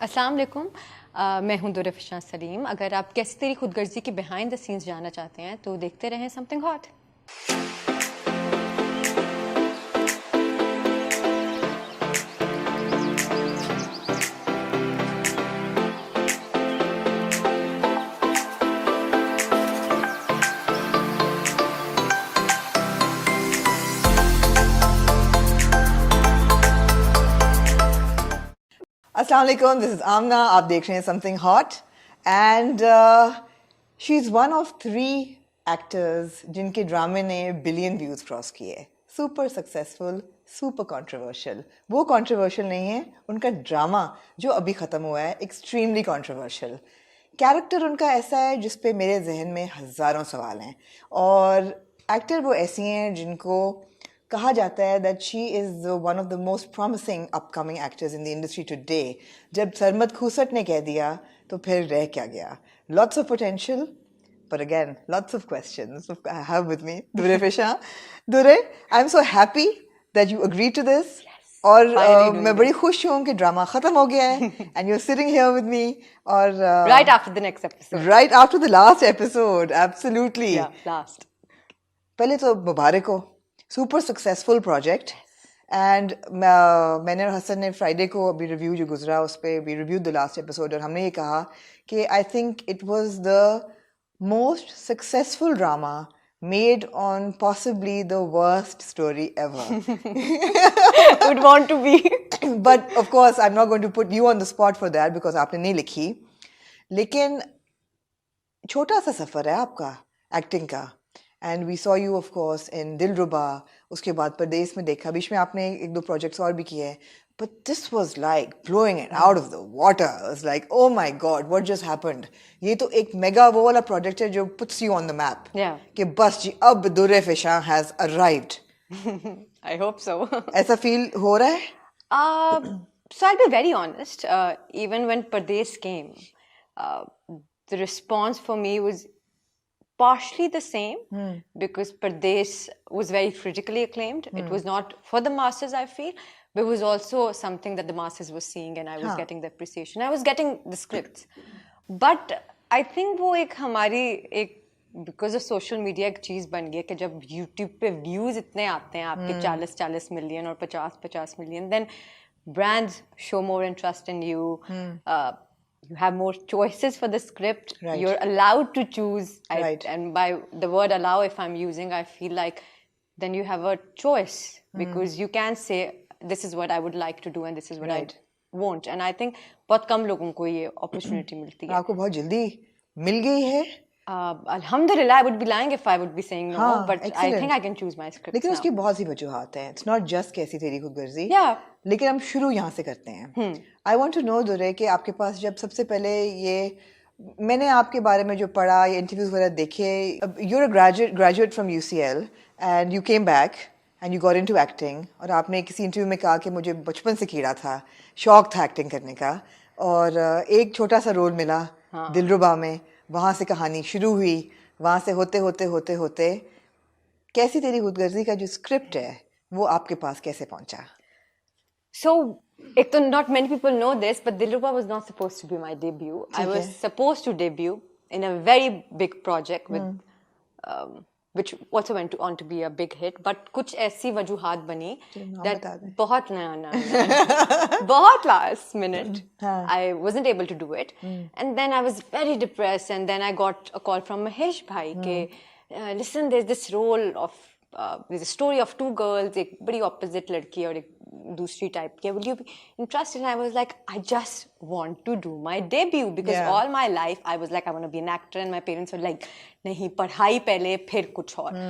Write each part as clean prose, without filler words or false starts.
अस्सलाम वालेकुम। मैं हूं दुर्रफ़िशा सलीम। अगर आप कैसी तेरी खुदगर्जी की बिहाइंड द सीन्स जानना चाहते हैं तो देखते रहें समथिंग हॉट। अस्सलाम वालेकुम, दिस इज आमना। आप देख रहे हैं something hot and she is one of 3 actors जिनके ड्रामे ने बिलियन व्यूज़ क्रॉस किए। Super successful, super controversial. वो कंट्रोवर्शियल नहीं है, उनका ड्रामा जो अभी ख़त्म हुआ है एक्सट्रीमली कंट्रोवर्शियल। कैरेक्टर उनका ऐसा है जिस पे मेरे जहन में हज़ारों सवाल हैं, और एक्टर वो ऐसी हैं जिनको कहा जाता है that she is one of the most promising upcoming actors in the industry today. जब सरमद खूसट ने कह दिया तो फिर रह क्या गया। Lots of potential, but again, lots of questions I have with me. Dure Fisha. Dure, I'm so happy that you agreed to this. और मैं बड़ी खुश हूँ कि ड्रामा ख़त्म हो गया है and you're sitting here with me. और Right after the next episode. right after the last episode, absolutely. Yeah, last. पहले तो मुबारक हो, सुपर सक्सेसफुल प्रोजेक्ट। एंड मैंने और हसन ने फ्राइडे को अभी रिव्यू जो गुजरा उस पर we review the last episode, और हमने ये कहा कि I think it was the most successful drama made on possibly the worst story ever. Would want to be. But of course, I'm not going to put you on the spot for that because आपने नहीं लिखी। लेकिन छोटा सा सफ़र है आपका acting का, and we saw you of course in Dilruba, उसके बाद परदेस में देखा, बीच में आपने 1-2 प्रोजेक्ट्स और भी किए हैं, but this was like blowing it out of the water. I was like, oh my god, what just happened? ये तो एक मेगा वो वाला प्रोजेक्ट है जो puts you on the map. Yeah. कि बस जी अब दुर्रे फिशा has arrived. I hope so. ऐसा फील हो रहा है? So I'll be very honest. Even when Pardes came, the response for me was partially the same because Pardes was very critically acclaimed. It was not for the masses, I feel, but it was also something that the masses were seeing, and I was getting the appreciation. I was getting the scripts. But I think वो एक हमारी एक because of social media एक चीज़ बन गई है कि जब YouTube पे views इतने आते हैं आपके 40 मिलियन और 50 million, then brands show more interest in you. You have more choices for the script. Right. You're allowed to choose. Right. And by the word allow, if I'm using, I feel like then you have a choice because you can say this is what I would like to do and this is what Right. I won't. And I think बहुत कम लोगों को ये opportunity मिलती है. आपको बहुत जल्दी मिल गई है। Alhamdulillah, I would be lying if I would be saying no, हाँ, but I excellent. think I can choose my scripts लेकिन now. उसकी बहुत सी वजूहात हैं। इट्स नॉट जस्ट कैसी तेरी खुदगर्जी। Yeah. लेकिन हम शुरू यहाँ से करते हैं। आई वांट टू नो दुर्रे कि आपके पास जब सबसे पहले ये मैंने आपके बारे में जो पढ़ा या इंटरव्यूज वगैरह देखे, you are a graduate from UCL and you came back and you got into acting, और आपने किसी इंटरव्यू में कहा कि मुझे बचपन से कीड़ा था, शौक था एक्टिंग करने का, और एक छोटा सा रोल मिला दिलरुबा में, वहाँ से कहानी शुरू हुई, वहाँ से होते होते होते होते कैसी तेरी खुदगर्जी का जो स्क्रिप्ट है वो आपके पास कैसे पहुँचा? So, एक तो not many people know this, but Dilruba was not supposed to be my debut. I was supposed to debut in a very big project with, which also went on to be a big hit. But कुछ ऐसी वजूहात बनी that बहुत बहुत last minute I wasn't able to do it, and then I was very depressed. And then I got a call from Mahesh bhai के listen, there's this role of there's a story of 2 girls, एक बड़ी opposite लड़की और एक दूसरी type की, will you be interested? And I was like, I just want to do my debut because all my life I was like I want to be an actor, and my parents were like नहीं पढ़ाई पहले फिर कुछ और।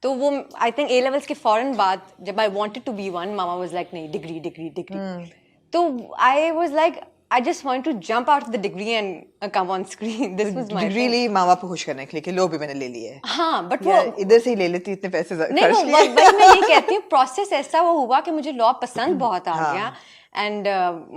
तो वो I think A levels के फौरन बाद जब I wanted to be one, mama was like नहीं degree। तो I was like I just want to jump out of the degree and come on screen. This was my degree ली माँ बाप को खुश करने के लिए कि लो भी मैंने ले लिया है। हाँ, बट वो इधर से ही ले लेती, इतने पैसे नहीं, खर्च वही मैं ये कहती हूँ, प्रोसेस ऐसा वो हुआ कि मुझे लॉ पसंद बहुत आ गया, एंड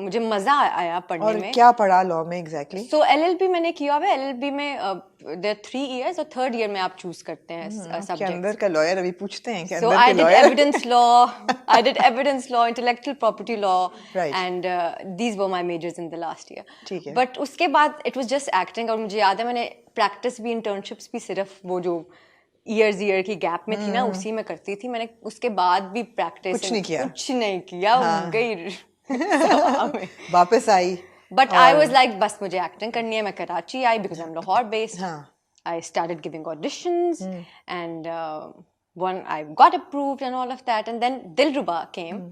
मुझे मजा आया पढ़ने और में. क्या पढ़ा लॉ में एग्जैक्टली? सो LLB मैंने किया हुआ है. LLB में देयर 3 years और थर्ड ईयर में आप चूज करते हैं सब्जेक्ट्स. अंदर का लॉयर अभी पूछते हैं कि So अंदर I के did lawyer. evidence law, I did evidence law, intellectual property law, Right. and these were my majors in the last year. ठीक है. But उसके बाद it was just acting और मुझे याद है मैंने practice भी internships भी सिर्फ वो जो year की गैप में थी ना उसी में करती थी. मैंने उसके बाद भी practice कुछ नहीं किया. कुछ नहीं किया. गई सभा में. वापस आई. But I was like बस मुझे acting करनी है. मैं कराची आई because I'm Lahore based. हाँ. I started giving auditions and one I got approved and all of that, and then Dilruba came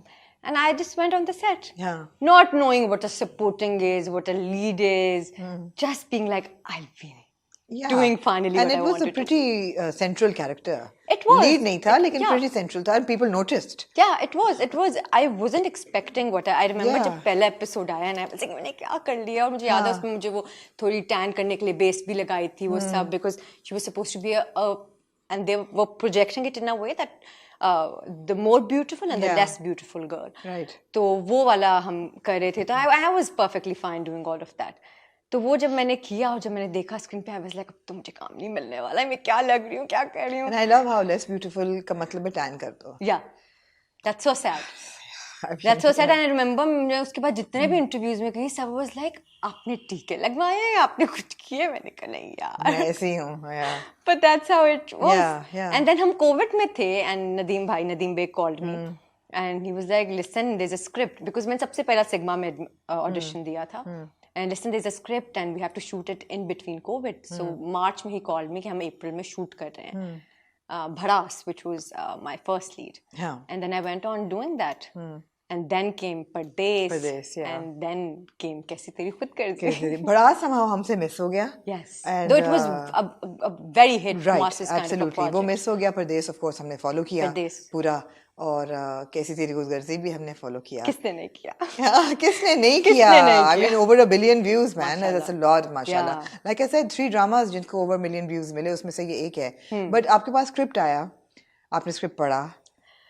and I just went on the set, not knowing what a supporting is, what a lead is, just being like I'll be doing finally and what it I was wanted a pretty central character. It was. Lead नहीं था लेकिन pretty central था and people noticed. Yeah, it was. I wasn't expecting what I remember जब पहला episode आया and I was like मैंने क्या कर लिया. और मुझे याद है उसमें मुझे वो थोड़ी tan करने के लिए बेस भी लगाई थी वो सब, because she was supposed to be a and they were projecting it in a way that the more beautiful and the less beautiful girl. Right. तो वो वाला हम कर रहे थे. तो I was perfectly fine doing all of that. तो वो जब मैंने किया और जब मैंने देखा स्क्रीन पे, I was like अब तो मुझे काम नहीं मिलने वाला है. मैं क्या लग रही हूँ, क्या कर रही हूँ. And I love how less beautiful का मतलब है tan कर दो. Yeah, that's so sad. That's so sad. And I remember मैं उसके बाद जितने भी इंटरव्यूज में गई सब was like आपने टीके लगवाए हैं, आपने कुछ किए. मैंने कहा नहीं यार, मैं ऐसी हूँ. Yeah. But that's how it was. Yeah. And then हम कोविड में थे and Nadeem Beg called me and he was like listen there's a script, because मैंने सबसे पहला सिग्मा में ऑडिशन दिया था. And listen, there's a script and we have to shoot it in between COVID. So March में he called me कि हम April में shoot कर रहे हैं. Bharas, which was my first lead. Yeah. And then I went on doing that. And then came Pardes. Yeah. And then came कैसी तेरी खुद कर्जी. बड़ा somehow हमसे miss हो गया. Yes. And, though it was a very hit masses kind of a project. वो miss हो गया. परदेस of course हमने follow किया पूरा. और कैसी तेरी खुदगर्जी भी हमने follow किया. किसने नहीं किया? किसने नहीं किया? I mean over a billion views, man. That's a lot, mashallah. Like I said, 3 dramas जिनको over a million views मिले उसमें से ये एक है. But आपके पास script आया, आपने script पढ़ा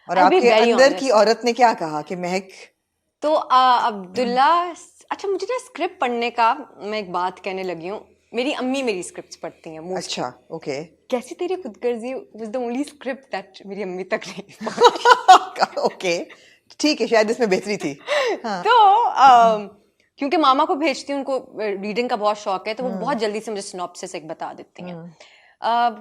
और आपके अंदर की औरत ने क्या कहा कि महक. तो अब्दुल्ला, अच्छा मुझे ना स्क्रिप्ट पढ़ने का मैं एक बात कहने लगी हूँ. मेरी अम्मी मेरी स्क्रिप्ट्स पढ़ती हैं मोस्ट. अच्छा, ओके. कैसी तेरी खुदगर्जी was the only script that मेरी अम्मी तक नहीं. ओके, ठीक है, शायद इसमें बेहतरी थी. तो क्योंकि मामा को भेजती हूँ, उनको रीडिंग का बहुत शौक है, तो वो बहुत जल्दी से मुझे सिनॉप्सिस एक बता देती हैं.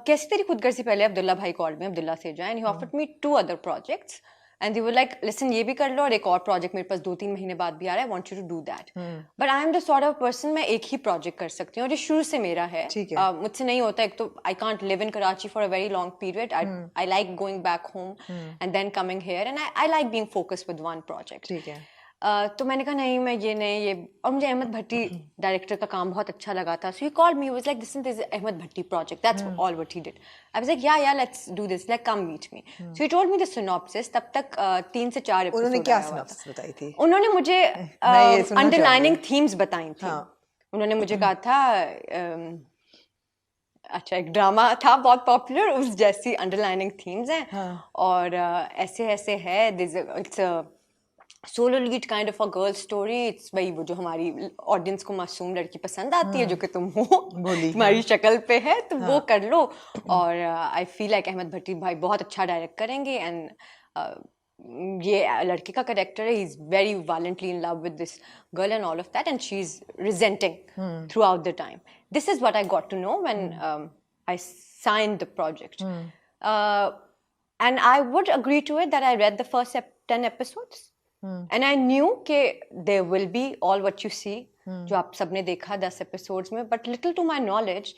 कैसी तेरी खुदगर्जी पहले अब्दुल्ला भाई कॉल्ड मी, अब्दुल्ला सेजा, and he offered me 2 other projects. And they were like, listen, ये भी कर लो और एक और प्रोजेक्ट मेरे पास 2-3 महीने बाद भी आ रहा है. I want you to do that. But I am the sort of person, मैं एक ही प्रोजेक्ट कर सकती हूँ और ये शुरू से मेरा है. मुझसे नहीं होता. एक तो I can't live in Karachi for a very long period. I like going back home and then coming here, and I like being focused with one project. ठीक है. तो मैंने कहा नहीं, मैं ये और मुझे अहमद भट्टी डायरेक्टर का काम बहुत अच्छा लगा था. So he called me, he was like, listen, there's an Ahmed Bhatti project. That's all what he did. I was like, yeah, let's do this. Like, come meet me. So he told me the synopsis. तब तक 3 से 4 episode. उन्होंने क्या synopsis बताई थी? उन्होंने मुझे underlining themes बताई थी. उन्होंने मुझे कहा था अच्छा एक ड्रामा था बहुत पॉपुलर, उस जैसी अंडरलाइनिंग थीम्स हैं और ऐसे ऐसे है. It's solo lead kind of a girl story. It's भाई वो जो हमारी ऑडियंस को मासूम लड़की पसंद आती है, जो कि तुम हो, तुम्हारी शक्ल पे है, तो वो कर लो. और आई फील लाइक अहमद भट्टी भाई बहुत अच्छा डायरेक्ट करेंगे. एंड ये लड़की का करेक्टर है, he is very violently in love with this girl and all of that, and she is resenting throughout the time. This is what I got to know when I signed the project. And I would agree to it that I read the first 10 episodes. And I knew कि there will be all what you see, जो आप सबने देखा 10 episodes में, but little to my knowledge,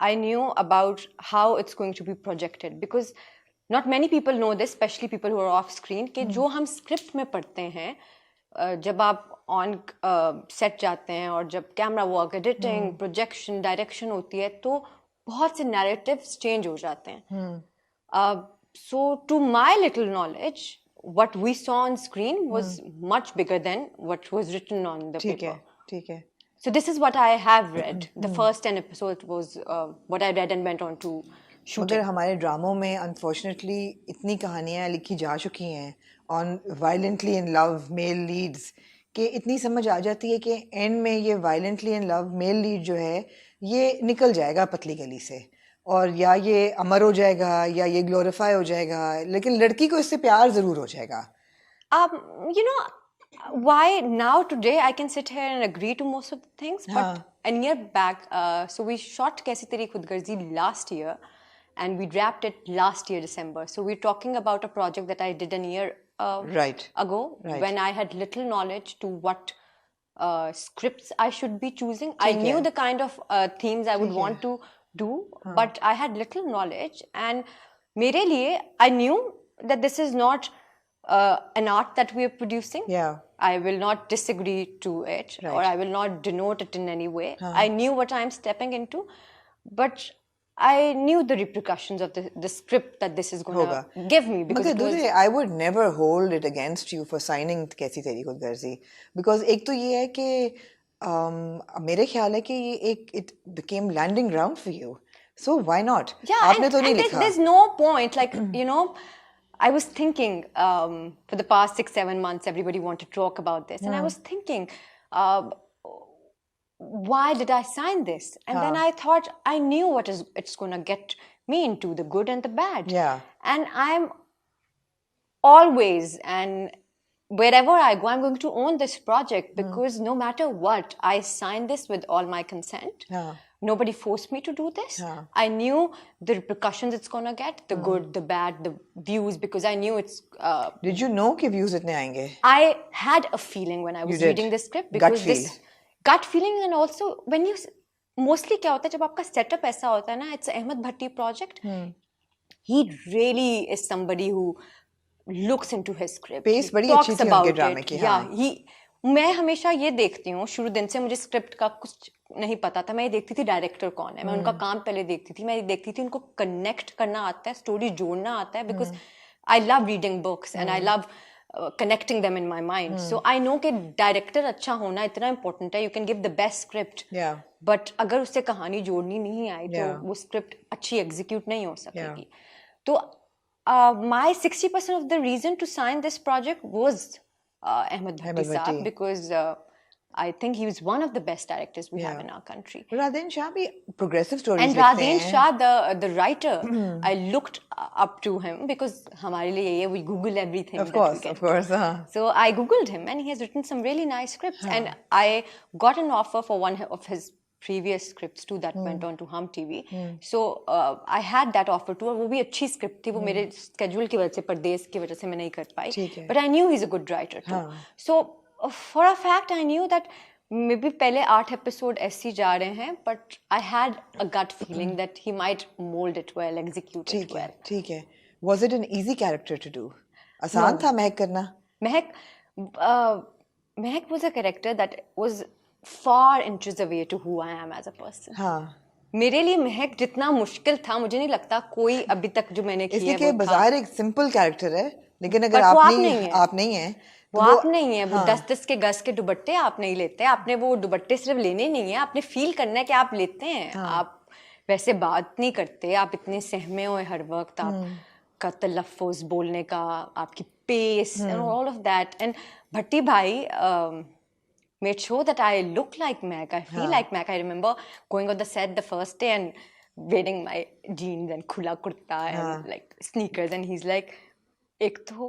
I knew about how it's going to be projected, because not many people know this, especially people who are off screen, कि जो हम script में पढ़ते हैं, जब आप on set जाते हैं और जब camera work, editing, projection, direction होती है, तो बहुत से narratives change हो जाते हैं. So to my little knowledge, what we saw on screen was much bigger than what was written on the paper. ठीक है. So this is what I have read. The first 10 episodes was what I read and went on to मगर हमारे ड्रामों में unfortunately इतनी कहानियाँ लिखी जा चुकी हैं on violently in love male leads कि इतनी समझ आ जाती है कि एंड में ये violently in love male lead जो है ये निकल जाएगा पतली गली से, और या ये अमर हो जाएगा या ये ग्लोरीफाई हो जाएगा, लेकिन लड़की को इससे प्यार ज़रूर हो जाएगा. You know, why now today I can sit here and agree to most of the things, but a year back, so we shot Kaisi Teri Khudgarzi last year, and we wrapped it last year December. So we're talking about a project that I did a year ago, when I had little knowledge to what scripts I should be choosing. I knew the kind of themes I would want to do, but I had little knowledge, and mere liye, I knew that this is not an art that we are producing. Yeah. I will not disagree to it, or I will not denote it in any way. I knew what I'm stepping into, but I knew the repercussions of the script that this is going to give me. Because I would never hold it against you for signing Kaisi Teri Khudgarzi, because एक तो ये है कि मेरे ख्याल है कि ये it became landing ground for you. So why not? Yeah, आपने तो नहीं लिखा. There's no point, like, you know, I was thinking for the past 6-7 months, everybody wanted to talk about this. And I was thinking, why did I sign this? And then I thought, I knew what it's going to get me into, the good and the bad. Yeah. And I'm always, and wherever I go, I'm going to own this project, because no matter what, I signed this with all my consent. Yeah. Nobody forced me to do this. I knew the repercussions it's going to get, the good, the bad, the views, because I knew it's... Did you know कि views इतने आएंगे? I had a feeling when I was reading the script, because gut feeling, and also when you... Mostly क्या होता है जब आपका setup ऐसा होता है ना, it's Ahmed Bhatti project. He really is somebody who looks into his script. Pace बड़ी अच्छी थी उनके ड्रामे की. Yeah, मैं हमेशा ये देखती हूँ, शुरू दिन से मुझे स्क्रिप्ट का कुछ नहीं पता था. मैं ये देखती थी डायरेक्टर कौन है, मैं उनका काम पहले देखती थी. मैं ये देखती थी उनको कनेक्ट करना आता है, स्टोरी जोड़ना आता है, because I love reading books and I love connecting them in my mind. So I know कि डायरेक्टर अच्छा होना इतना important है. You can give the best script, but अगर उससे कहानी जोड़नी नहीं आई तो वो स्क्रिप्ट अच्छी एग्जीक्यूट नहीं हो सकेगी. तो my 60% of the reason to sign this project was Ahmed Bhatti Saab, because I think he was one of the best directors we have in our country. Radhen Shah bhi progressive stories and Radhen Shah, the writer, I looked up to him, because हमारे लिए ये we Google everything. Of course. So I Googled him, and he has written some really nice scripts. And I got an offer for one of his previous scripts too that went on to Hum TV. So I had that offer too, और वो भी अच्छी script थी. वो मेरे schedule की वजह से, परदेश की वजह से मैं नहीं कर पाई. But I knew he's a good writer too. So for a fact, I knew that maybe पहले 8 episode ऐसे जा रहे हैं, but I had a gut feeling that he might mold it well, execute it well. ठीक है. Was it an easy character to do? आसान था महक करना? महक was a character that was far inches away to who I am as a person. मेरे लिए महक जितना मुश्किल था, मुझे नहीं लगता कोई अभी तक जो मैंने किया है. इसलिए बाजार एक सिंपल कैरेक्टर है, लेकिन अगर आप नहीं है वो आप नहीं है. वो 10-10 के गज के दुपट्टे आप नहीं लेते. आपने वो दुपट्टे सिर्फ लेने नहीं है, आपने फील करना है कि आप लेते हैं. आप वैसे बात नहीं करते, आप इतने सहमे हुए हर वक्त, आपका तलफ़ुज़ बोलने का, आपकी pace and all of that. And Bhatti भाई made sure that I look like Meg, I feel like Meg. I remember going on the set the first day and wearing my jeans and khula kurta and like sneakers, and he's like, एक तो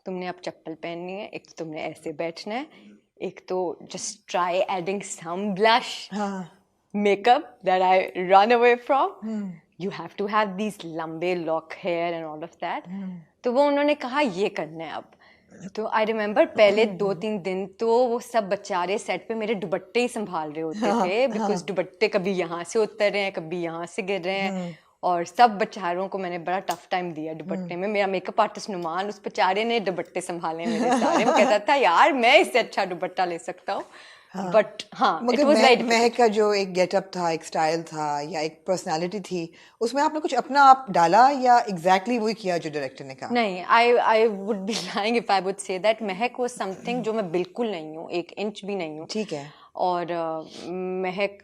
तुमने अब चप्पल पहननी है, एक तो तुमने ऐसे बैठना है, एक तो just try adding some blush makeup that I run away from. You have to have these लंबे lock hair and all of that. तो वो उन्होंने कहा ये करना है अब. तो आई रिमेम्बर पहले 2-3 दिन तो वो सब बेचारे सेट पे मेरे दुपट्टे ही संभाल रहे होते थे, बिकॉज दुपट्टे कभी यहाँ से उतर रहे हैं, कभी यहाँ से गिर रहे हैं, और सब बेचारों को मैंने बड़ा टफ टाइम दिया दुपट्टे में. मेरा मेकअप आर्टिस्ट नुमान, उस बेचारे ने दुपट्टे संभाले मेरे सारे. वो कहता था यार मैं इससे अच्छा दुपट्टा ले सकता हूँ. बट मगर महक का जो एक गेटअप था, एक स्टाइल था, या एक पर्सनालिटी थी, उसमें आपने कुछ अपना आप डाला या एग्जैक्टली वही किया जो डायरेक्टर ने कहा? नहीं, I would be lying if I would say that Mahak was something जो मैं बिल्कुल नहीं हूँ, 1 इंच भी नहीं हूँ. ठीक है. और महक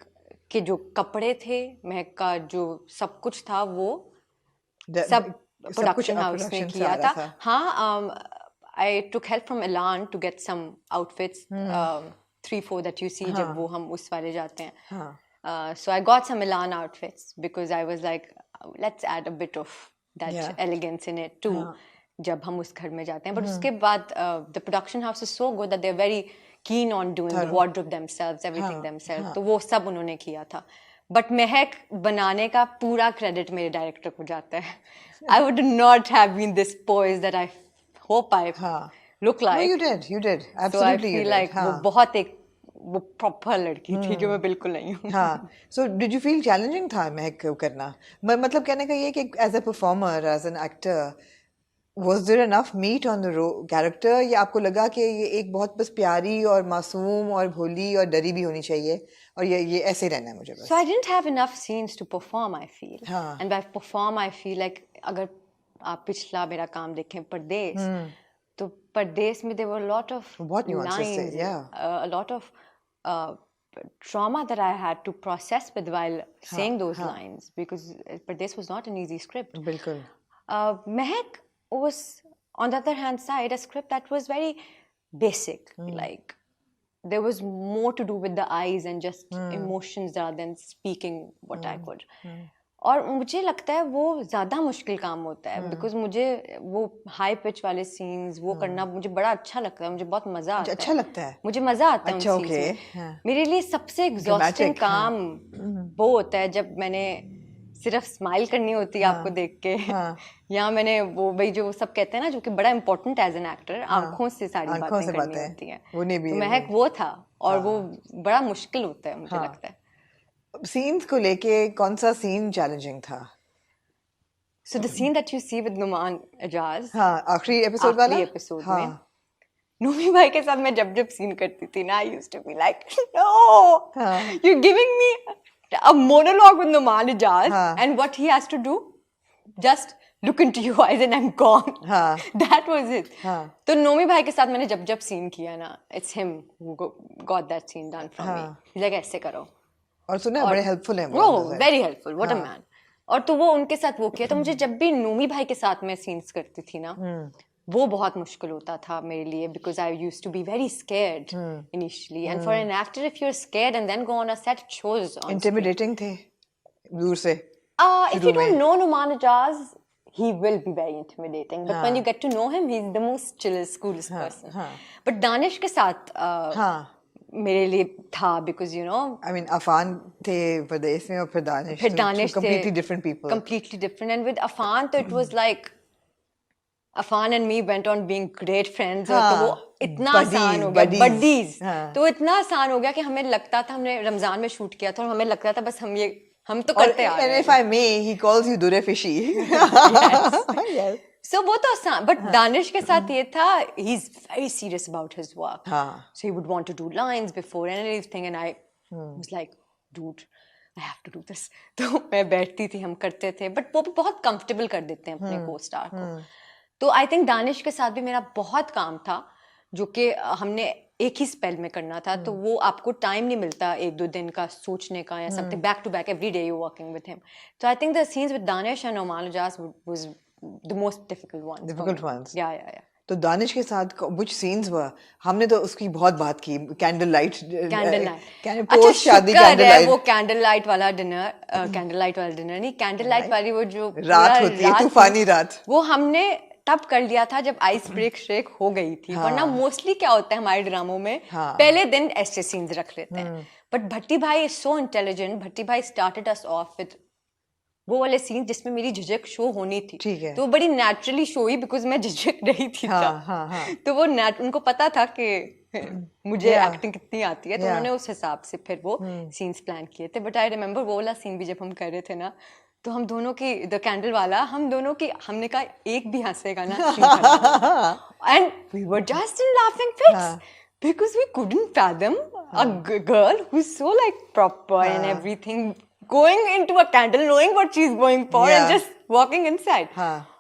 के जो कपड़े थे, महक का जो सब कुछ था, वो सब सब कुछ प्रोडक्शन हाउस production में से किया आ रहा था. हाँ, I took help from Elan to get some outfits, 3-4 that you see जब वो हम उस वाले जाते हैं. So I got some Elan outfits because I was like, let's add a bit of that elegance in it too. जब हम उस घर में जाते हैं. But उसके बाद the production house is so good that they're very keen on doing the wardrobe themselves, everything themselves. तो वो सब उन्होंने किया था. बट महक बनाने का पूरा क्रेडिट मेरे डायरेक्टर को जाता है. I would not have been this poised that I hope I look like. No, you did. Absolutely, so I you feel did. like वो बहुत एक वो प्रॉपर लड़की थी जो मैं बिल्कुल नहीं हूँ. हाँ. So did you feel challenging था महक को करना? मतलब कहने का ये कि as a performer, as an actor, was there enough meat on the character? या आपको लगा कि ये एक बहुत बस प्यारी और मासूम और भोली और डरी भी होनी चाहिए और ये ऐसे रहना है मुझे बस? So I didn't have enough scenes to perform, I feel. And by perform, I feel like अगर आप पिछला मेरा काम देखें परदेस, तो परदेस में there were a lot of lines, a lot of trauma that I had to process with while saying those lines because Pradesh was not an easy script. बिल्कुल. Mehak was, on the other hand side, a script that was very basic. Like, there was more to do with the eyes and just emotions rather than speaking what I could. और मुझे लगता है वो ज़्यादा मुश्किल काम होता है because मुझे वो हाई पिच वाले सीन्स वो करना मुझे बड़ा अच्छा लगता है. मुझे बहुत मज़ा आता है. अच्छा लगता है? मुझे मज़ा आता है उन सीन्स में. मेरे लिए सबसे एग्जॉस्टिंग काम वो होता है जब मैंने सिर्फ स्माइल करनी होती है आपको देख के. या मैंने वो भाई जो सब कहते हैं ना जो कि बड़ा इम्पोर्टेंट एज एन एक्टर, आंखों से सारी बातें करनी होती हैं. तो महक वो था और वो बड़ा मुश्किल होता है मुझे लगता है. सीन्स को लेके कौन सा सीन चैलेंजिंग था? So the scene that you see with Numan Ijaz, आखिरी एपिसोड वाला? आखिरी एपिसोड में नूमी भाई के साथ मैं जब सीन करती थी ना, I used to be like, no, you're giving me a monologue with Numan Ijaz, and what he has to do, just look into your eyes and I'm gone. That was it. तो नोमी भाई के साथ मैंने जब scene किया ना, it's him who got that scene done from me. He's like ऐसे करो. और सुना बड़े हेल्पफुल हैं वो. Very helpful, what a man. और तो वो उनके साथ वो किया. तो मुझे जब भी नोमी भाई के साथ मैं सीन्स करती थी ना, वो बहुत मुश्किल होता था मेरे लिए because I used to be very scared initially. And for an actor, if you're scared and then go on a set, it shows on intimidating थे दूर से. If you don't know Numan Ijaz, he will be very intimidating. But when you get to know him, he's the most chillest, coolest person. But Danish के साथ मेरे लिए था because you know I mean Affan थे परदेस में और फिर Danish completely different people. Completely different. And with Afan तो it was like Afan and me went on being great friends. तो वो इतना आसान हो गया, buddies. तो इतना आसान हो गया कि हमें लगता था, हमने रमजान में शूट किया था और हमें लगता था बस हम तो करते आ रहे हैं. And if I may, he calls you Dure Fishy. Yes. So वो तो आसान. But दानिश के साथ ये था, he's very serious about his work. So he would want to do lines before and anything, and I was like, dude, I have to do this. तो मैं बैठती थी, हम करते थे. But वो भी बहुत comfortable कर देते हैं अपने co-star को. तो I think दानिश के साथ भी मेरा बहुत काम था जो कि हमने एक ही स्पेल में करना था. तो वो आपको टाइम नहीं मिलता 1-2 दिन का सोचने का या something back to back every day you're working with him. So I think the scenes with Danish and Numan Ijaz was the most difficult ones. Yeah. तो दानिश के साथ which scenes were? हमने तो उसकी बहुत बात की. Candlelight. अच्छा शुक्र है वो candlelight वाला dinner नहीं, candlelight वाली वो जो रात होती है, तूफानी रात, वो हमने तब कर लिया था जब आइस ब्रेक शेक हो गई थी. वरना मोस्टली क्या होता है हमारे ड्रामों में पहले दिन ऐसे सीन्स रख लेते हैं. बट भट्टी भाई इज सो इंटेलिजेंट. भट्टी भाई स्टार्टेड अस ऑफ विद वो वाले सीन जिसमें मेरी झिझक शो होनी थी. तो वो बड़ी नेचुरली शो हुई बिकॉज मैं झिझक रही थी. तो वो उनको पता था कि मुझे एक्टिंग कितनी आती है, तो उन्होंने उस हिसाब से फिर वो सीन्स प्लान किए थे. बट आई रिमेम्बर वो वाला सीन भी जब हम कर रहे थे ना, तो हम दोनों की द कैंडल वाला हम दोनों की हमने कहा एक भी हंसेगा ना. And we were just in laughing fits because we couldn't fathom a girl who's so like proper and everything going into a candle knowing what she's going for and just walking inside.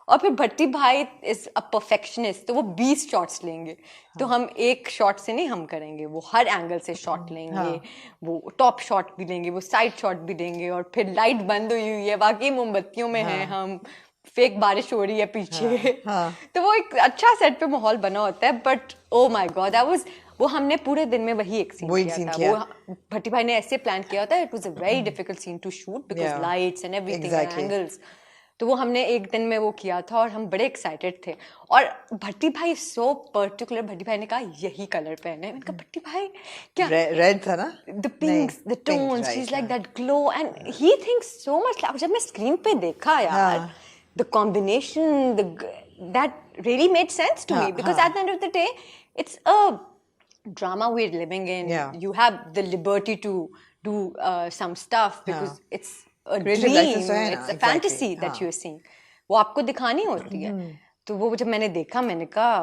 और फिर भट्टी भाई is a perfectionist. तो वो 20 shots लेंगे. तो हम एक shot से नहीं हम करेंगे, वो हर एंगल से शॉट लेंगे. वो टॉप शॉट भी लेंगे, वो साइड शॉट भी लेंगे. और फिर लाइट बंद हुई है, वाकई मोमबत्तियों में है हम. फेक बारिश हो रही है पीछे हाँ. तो वो एक अच्छा सेट पे माहौल बना होता है but oh my God that was वो हमने पूरे दिन में वही एक सीन किया था वो भट्टी भाई ने ऐसे प्लान किया था it was a very difficult scene to shoot because lights and everything angles तो वो हमने एक दिन में वो किया था और हम बड़े एक्साइटेड थे और भट्टी भाई सो पर्टिकुलर भट्टी भाई ने कहा यही कलर पहने मैंने कहा भट्टी भाई क्या रेड था ना the pinks the tones she's like that glow and he thinks so much जब मैं स्क्रीन पे देखा यार the combination that really made sense to me because at the end of the day it's a drama we're living in you have the liberty to do some stuff because it's a dream it's a fantasy that you're seeing वो आपको दिखानी होती है तो वो जब मैंने देखा मैंने कहा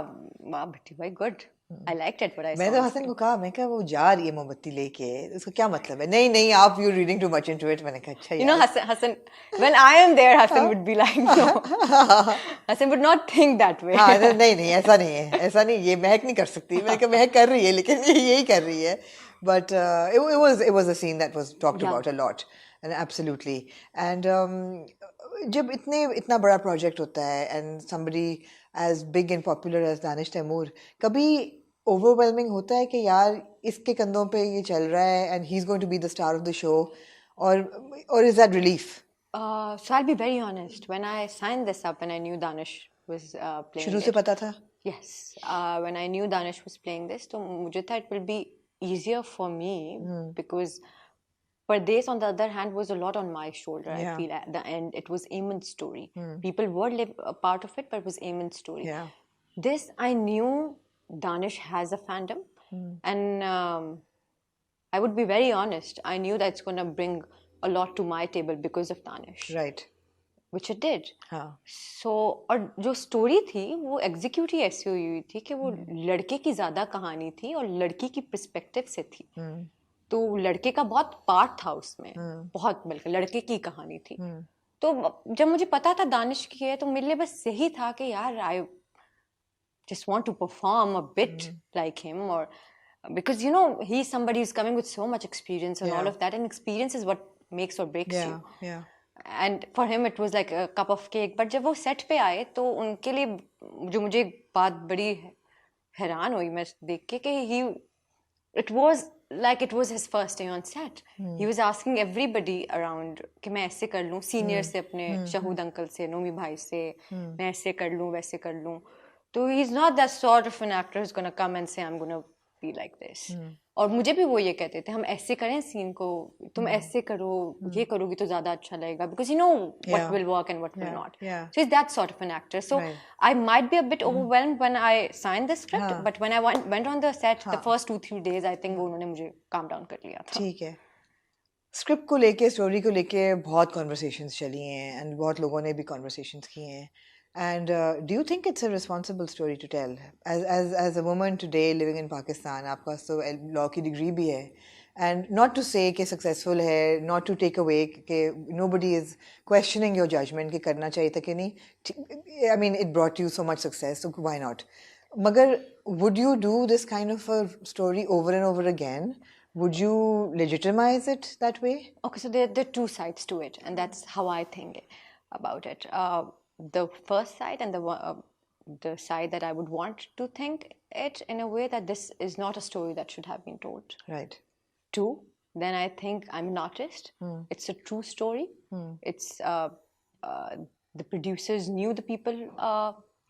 वाह भट्टी भाई good I liked it what I saw. मैं तो हसन को कहा मैं क्या वो जा रही है मोमबत्ती लेके उसका क्या मतलब है नहीं आप you're reading too much into it मैंने कहा अच्छा you know Hassan when I am there Hassan would be like no Hassan would not think that way हाँ नहीं ऐसा नहीं ये महक नहीं कर सकती मैंने कहा महक कर रही है लेकिन ये यही कर रही है but it was a scene that was talked about a lot and absolutely and जब इतना बड़ा प्रोजेक्ट होता है and somebody as big and popular as Danish Taimur कभी overwhelming होता है कि यार इसके कंधों पे ये चल रहा है and he's going to be the star of the show or is that relief? So I'll be very honest when I signed this up and I knew Danish was playing शुरू से पता था? Yes, when I knew Danish was playing this तो मुझे था it will be easier for me because Pardes, on the other hand, was a lot on my shoulder. I feel at the end it was Eamon's story. People were a part of it, but it was Eamon's story. Yeah. This I knew Danish has a fandom, and I would be very honest. I knew that it's going to bring a lot to my table because of Danish. Right. Which it did. हाँ. So और जो story थी वो execute ही ऐसी हुई थी कि वो लड़के की ज़्यादा कहानी थी और लड़की की perspective से थी. तो लड़के का बहुत पार्ट था उसमें बहुत बल्कि लड़के की कहानी थी तो जब मुझे पता था दानिश की है तो मेरे लिए बस यही था कि यार आई just want to perform a bit like him or because you know he's somebody who's coming with so much experience and all of that and experience is what makes or breaks you and for him it was like a cup of cake but जब वो set पे आए तो उनके लिए जो मुझे एक बात बड़ी हैरान हुई मैं देख के कि it was his first day on set. He was asking everybody around कि मैं ऐसे कर लूँ senior से अपने शहूद अंकल से नोमी भाई से मैं ऐसे कर लूँ वैसे कर लूँ तो he's not that sort of an actor who's gonna come and say I'm gonna be like this. और मुझे भी वो ये कहते थे हम ऐसे करें सीन को तुम ऐसे करो ये करोगी तो ज़्यादा अच्छा लगेगा because you know what will work and what will not. So he's that sort of an actor. So I might be a bit overwhelmed when I signed the script but when I went on the set the first 2-3 days I think वो उन्होंने मुझे calm down कर लिया था. ठीक है. Script को लेके स्टोरी को लेके बहुत कॉन्वर्सेशंस चली हैं एंड बहुत लोगों ने भी कॉन्वर्सेशंस की हैं and do you think it's a responsible story to tell as a woman today living in Pakistan आपका तो लॉ की डिग्री भी है and not to say कि successful है not to take away कि nobody is questioning your judgment कि करना चाहिए था कि नहीं I mean it brought you so much success so why not मगर would you do this kind of a story over and over again would you legitimize it that way? Okay, so there are two sides to it and that's how I think about it. The first side and the side that I would want to think it in a way that this is not a story that should have been told. Right. Two, then I think I'm an artist. It's a true story. It's the producers knew the people.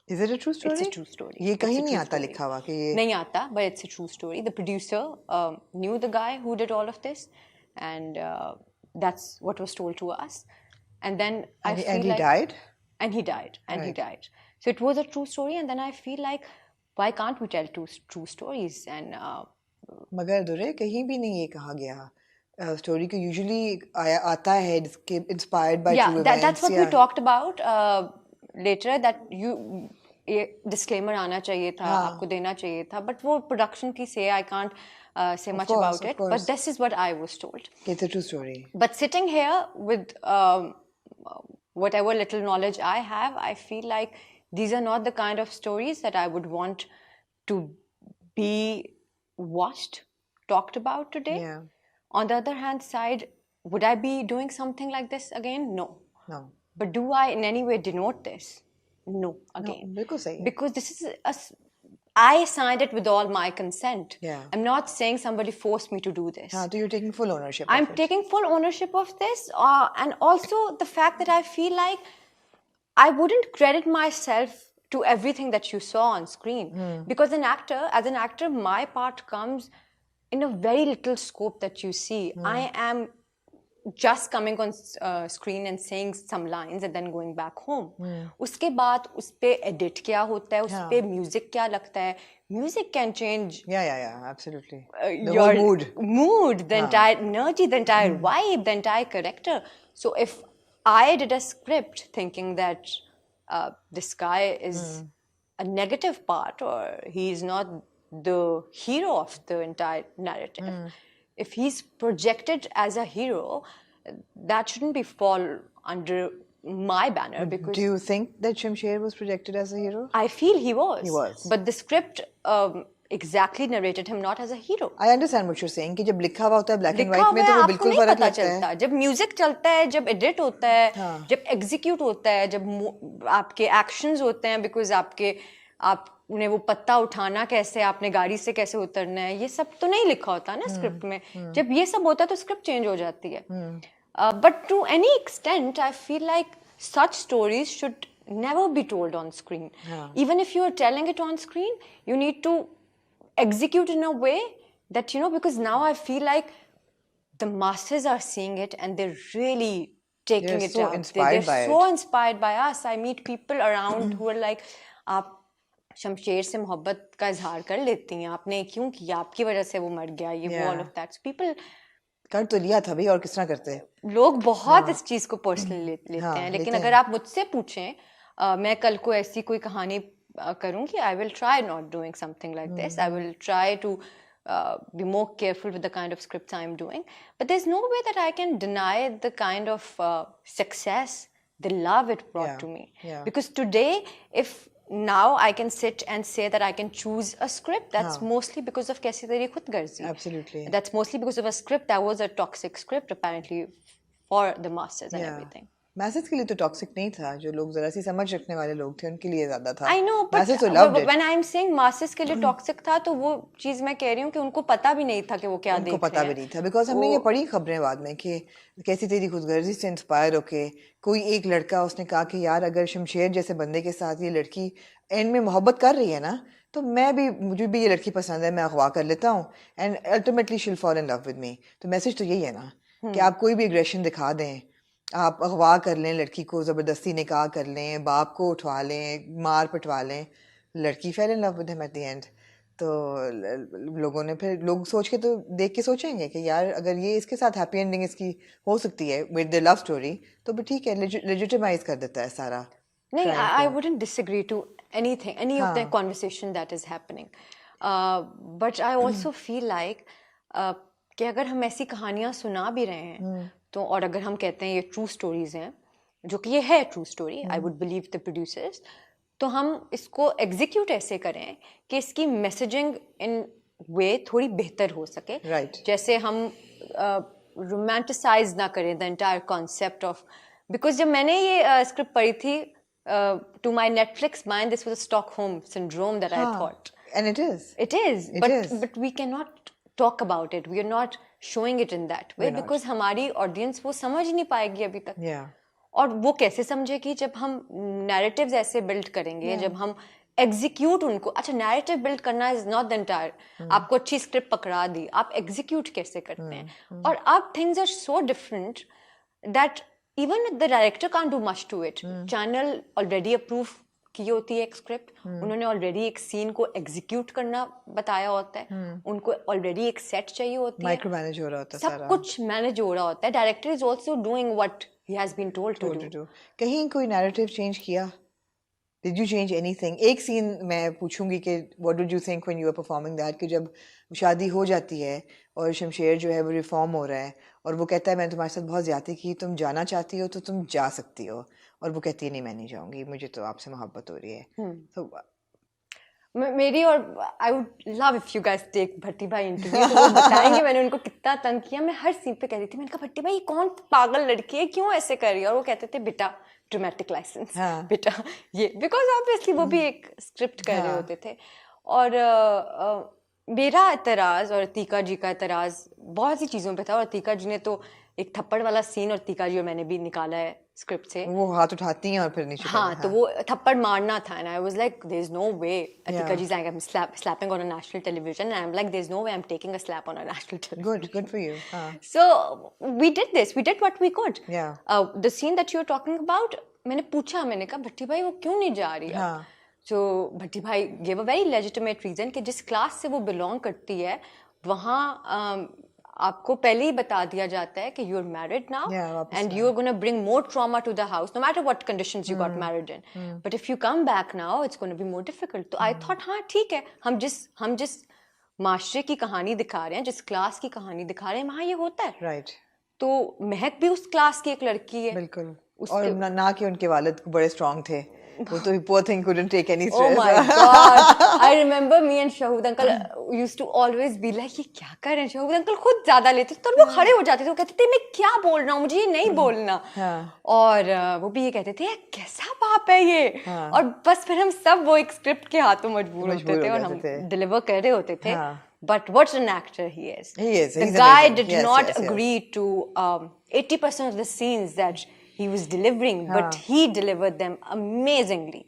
Is it a true story? It's a true story. ये कहीं नहीं आता लिखा हुआ कि ये नहीं आता, but it's a true story. The producer knew the guy who did all of this, and that's what was told to us. And then I feel and he like died. And he died. He died. So it was a true story, and then I feel like, why can't we tell two true stories? And मगर दुरे कहीं भी नहीं ये कहा गया story को usually आता है जिसके inspired by true events. That's what we talked about later. That you disclaimer आना चाहिए था, आपको देना चाहिए था. But वो production की say I can't say much about it. But this is what I was told. It's a true story. But sitting here with whatever little knowledge I have, I feel like these are not the kind of stories that I would want to be watched, talked about today. On the other hand side, would I be doing something like this again? No. But do I in any way denote this? No, again. बिल्कुल सही है. Because this is I signed it with all my consent. Yeah. I'm not saying somebody forced me to do this. हाँ, तो you're taking full ownership I'm of it. taking full ownership of this, and also the fact that I feel like I wouldn't credit myself to everything that you saw on screen. Because as an actor, my part comes in a very little scope that you see. I am just coming on screen and saying some lines and then going back home. उसके बाद उस पे edit क्या होता है, उस पे music क्या लगता है. Music can change Yeah, absolutely. The your whole mood. the entire energy, the entire vibe, the entire character. So if I did a script thinking that this guy is a negative part or he is not the hero of the entire narrative, if he's projected as a hero, that shouldn't be fall under my banner. Because Do you think that Shamsher was projected as a hero? I feel he was. He was. But the script exactly narrated him not as a hero. I understand what you're saying कि जब लिखा हुआ होता है black and लिखा white में हुआ तो है, वो आपको बिल्कुल नहीं फर्क पता लगता है. चलता. जब म्यूजिक चलता है, जब एडिट होता है, जब एग्जीक्यूट होता है, जब आपके एक्शंस होते हैं, बिकॉज आपने वो पत्ता उठाना कैसे, आपने गाड़ी से कैसे उतरना है, ये सब तो नहीं लिखा होता ना स्क्रिप्ट में. जब ये सब होता है तो स्क्रिप्ट चेंज हो जाती है. But to any extent I feel like such stories should never be told on screen. Even if you are telling it on screen, you need to execute in a way that, because now I feel like the masses are seeing it and they're really taking They're it so out. inspired by They're so it. inspired by us. I meet people around who are like, आप शमशेर से मोहब्बत का इजहार कर लेती हैं, आपने क्यों किया, आपकी वजह से वो मर गया, ये वो, all of that. So people कर तो लिया था भाई, और किस तरह करते. लोग बहुत इस चीज को पर्सनली लेते हैं. लेकिन अगर आप मुझसे पूछें, मैं कल को ऐसी कोई कहानी करूंगी, I will try not doing something like this. I will try to be more careful with the kind of scripts I'm doing. But there's no way that I can deny the kind of success, the love it brought to me. Because today, if now I can sit and say that I can choose a script, that's mostly because of Kaisi Teri Khud Garzi. Absolutely. That's mostly because of a script that was a toxic script, apparently, for the masses and everything. Message के लिए तो toxic नहीं था. जो लोग जरा सी समझ रखने वाले लोग थे उनके लिए ज्यादा था. I know, but when I'm saying masses के लिए टॉक्सिक था, तो वो चीज मैं कह रही हूँ कि उनको पता भी नहीं था कि वो क्या देख रहे हैं. उनको पता भी नहीं था, बिकॉज हमने ये पढ़ी खबरें बाद में कि कैसी तेरी खुदगर्जी से इंस्पायर होके कोई एक लड़का उसने कहा कि यार अगर शमशेर जैसे बंदे के साथ ये लड़की एंड में मोहब्बत कर रही है ना, तो मुझे भी ये लड़की पसंद है, मैं अगवा कर लेता हूँ and ultimately she will fall in love with me. तो मैसेज तो यही है ना कि आप कोई भी एग्रेशन दिखा दें, आप अगवा कर लें लड़की को, ज़बरदस्ती निकाह कर लें, बाप को उठवा लें, मार पिटवा लें, लड़की fail in love with him at the end. तो लोगों ने फिर लोग सोच के तो देख के सोचेंगे कि यार अगर ये इसके साथ हैप्पी एंडिंग इसकी हो सकती है विद द लव स्टोरी, तो भी ठीक है, लेजिटिमाइज कर देता है सारा. नहीं, I wouldn't disagree to any of the conversation that is happening. But I also feel like कि अगर हम ऐसी कहानियाँ सुना भी रहे हैं, तो और अगर हम कहते हैं ये ट्रू स्टोरीज हैं, जो कि ये है true story, I would believe the producers, तो हम इसको एग्जीक्यूट ऐसे करें कि इसकी मैसेजिंग इन वे थोड़ी बेहतर हो सके. जैसे हम रोमांटिसाइज ना करें the entire concept of, because जब मैंने ये स्क्रिप्ट पढ़ी थी, to my Netflix mind, this was a Stockholm syndrome that I thought. And it is. It is. But we cannot talk about it. We are not showing it in that way because हमारी audience वो समझ नहीं पाएगी अभी तक. और वो कैसे समझेगी जब हम narratives ऐसे build करेंगे, जब हम execute उनको. अच्छा, narrative build करना is not the entire. आपको अच्छी script पकड़ा दी, आप execute कैसे करते हैं. और अब things are so different that even the director can't do much to it. Channel already approve की होती है एक स्क्रिप्ट, उन्होंने ऑलरेडी एक सीन को एग्जीक्यूट करना बताया होता है, उनको ऑलरेडी एक सेट चाहिए होती है, माइक्रो मैनेज हो रहा होता है, सब कुछ मैनेज हो रहा होता है. Director is also doing what he has been told to do. कहीं कोई नैरेटिव चेंज किया? Did you change anything? एक सीन मैं पूछूंगी कि what did you think when you were performing that, कि जब शादी हो जाती है और शमशेर जो है वो रिफॉर्म हो रहा है और वो कहता है मैंने तुम्हारे साथ बहुत ज्यादती की, तुम जाना चाहती हो तो तुम जा सकती हो, और वो कहती है नहीं मैं नहीं जाऊंगी, मुझे तो आपसे मोहब्बत हो रही है. So मेरी और I would love if you guys take Bhatti भाई इंटरव्यू, तो वो बताएंगे मैंने उनको कितना तंग किया. मैं हर सीन पे कहती थी, मैंने कहा भट्टी भाई कौन पागल लड़की है, क्यों ऐसे कर रही है, और वो कहते थे बेटा ड्रामेटिक लाइसेंस, बेटा ये, बिकॉज ऑब्वियसली वो भी एक स्क्रिप्ट कर रहे होते थे. और मेरा एतराज़ और अतीका जी का एतराज़ बहुत सी चीज़ों पे था. और अतीका जी ने तो एक थप्पड़ वाला सीन और अतीका जी और मैंने भी निकाला है स्क्रिप्ट से. वो हाथ उठाती हैं और फिर नीचे. हाँ, तो वो थप्पड़ मारना था. And I was like there is no way. Atiqa ji saying I'm slapping on a national television, and I'm like there's no way I'm taking a slap on a national television. Good for you. So we did this. We did what we could. Yeah. The scene that you're talking about, मैंने पूछा, मैंने कहा भट्टी भाई वो क्यों नहीं जा रही है. So भट्टी भाई gave a very legitimate reason कि जिस क्लास से वो बिलोंग करती है वहाँ आपको पहले ही बता दिया जाता है कि you are married now and you are gonna bring more trauma to the house no matter what conditions you got married in, but if you come back now it's gonna be more difficult. तो I thought हाँ ठीक है, हम जिस माशरे की कहानी दिखा रहे हैं, जिस क्लास की कहानी दिखा रहे हैं, वहाँ ये होता है. राइट. तो महक भी उस क्लास की एक लड़की है. बिल्कुल. और ना कि उनके वालिद बड़े स्ट्रांग थे, वो तो poor thing couldn't take any stress. Oh my God! I remember me and Shahud uncle used to always be like ये क्या कर रहे हैं. शहूद अंकल खुद ज्यादा लेते थे तो वो खड़े हो जाते थे, वो कहते थे मैं क्या बोल रहा हूँ, मुझे ये नहीं बोलना. और वो भी ये कहते थे कैसा बाप है ये. और बस फिर हम सब वो एक स्क्रिप्ट के हाथों मजबूर होते थे और हम डिलीवर कर रहे होते थे. But what an actor he is. He is. The guy did not agree to 80% of the scenes that he was delivering, but he delivered them amazingly.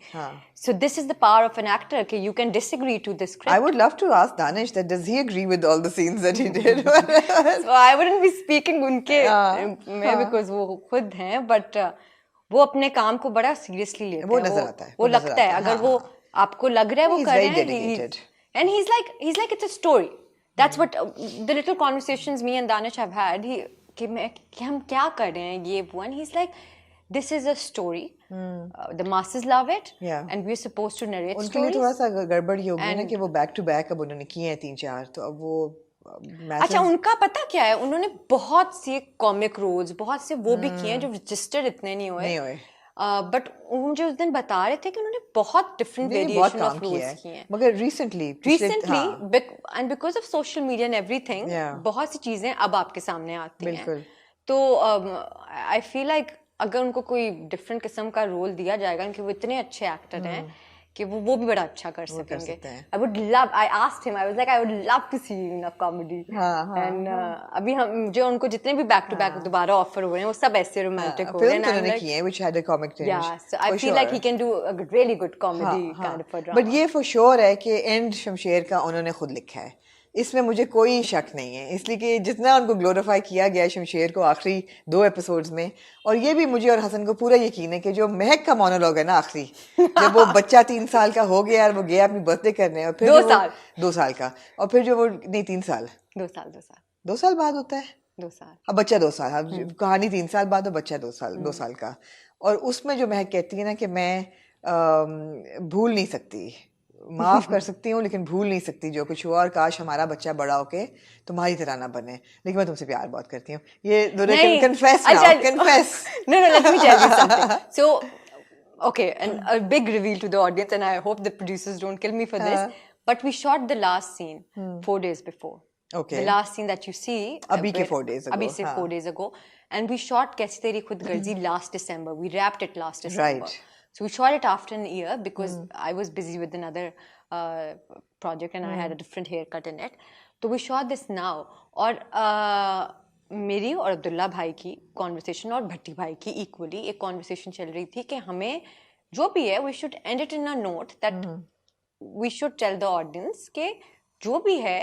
So this is the power of an actor. Okay, you can disagree to the script. I would love to ask Danish that does he agree with all the scenes that he did? So I wouldn't be speaking उनके में because वो खुद हैं, but वो अपने काम को बड़ा seriously लेते हैं. वो नजर आता है. वो लगता है अगर वो आपको लग रहा है वो कर रहे हैं. And he's like it's a story. That's what the little conversations me and Danish have had. कि हम क्या कर रहे हैं ये वो. And he's like, this is a story. The masses love it. And we're supposed to narrate stories. उनके लिए थोड़ा सा गड़बड़ ये होगी ना कि वो back to back अब उन्होंने किए हैं 3-4, तो अब वो अच्छा उनका पता क्या है, उन्होंने बहुत सी कॉमिक रोल्स बहुत से वो भी किए हैं जो रजिस्टर्ड इतने नहीं हुए. बट मुझे उस दिन बता रहे थे कि उन्होंने बहुत डिफरेंट वेरिएशन ऑफ रोल्स किए हैं. मगर recently and because of social media and everything बहुत सी चीजें अब आपके सामने आती हैं. तो आई फील लाइक अगर उनको कोई डिफरेंट किस्म का रोल दिया जाएगा, क्योंकि वो इतने अच्छे एक्टर हैं कि वो भी बड़ा अच्छा कर सकेंगे. I would love, I asked him, I was like, I would love to see you in a comedy. And अभी हम जो उनको जितने भी back to back दोबारा ऑफर हो रहे हैं वो सब ऐसे रोमांटिक हो रहे हैं. फिल्म तो किए हैं which had a comic tinge. Yeah, so I feel like he can do a really good comedy kind of a drama. But ये for sure है कि एंड शमशेर का उन्होंने खुद लिखा है, इसमें मुझे कोई शक नहीं है, इसलिए कि जितना उनको ग्लोरीफाई किया गया शमशेर को आखिरी 2 एपिसोड्स में, और ये भी मुझे और हसन को पूरा यकीन है कि जो महक का मोनोलॉग है ना आखिरी, जब वो बच्चा 3 साल का हो गया और वो गया अपनी बर्थडे करने, और फिर 2 साल का, और फिर जो वो नहीं 3 साल 2 साल बाद होता है 2 साल, अब बच्चा 2 साल, अब कहानी 3 साल बाद और बच्चा 2 साल का. और उसमें जो महक कहती है ना कि मैं भूल नहीं सकती, माफ कर सकती हूँ लेकिन भूल नहीं सकती जो कुछ हुआ, और काश हमारा बच्चा बड़ा होके तुम्हारी तरह ना बने, लेकिन मैं तुमसे प्यार बहुत करती हूँ. ये confess now, confess. No, let me tell you something. So, okay, and a big reveal to the audience, and I hope the producers don't kill me for this, but we shot the last scene 4 days before. Okay. The last scene that you see. Abhi ke 4 days ago. Abhi se 4 days ago. And we shot Kaisi Teri Khud Garzi last December. We wrapped it last December. Right. So we shot it after an year because I was busy with another project and I had a different haircut in it. So we shot this now. और मेरी और अब्दुल्ला भाई की conversation और भट्टी भाई की equally एक conversation चल रही थी कि हमें जो भी है we should end it in a note that we should tell the audience कि जो भी है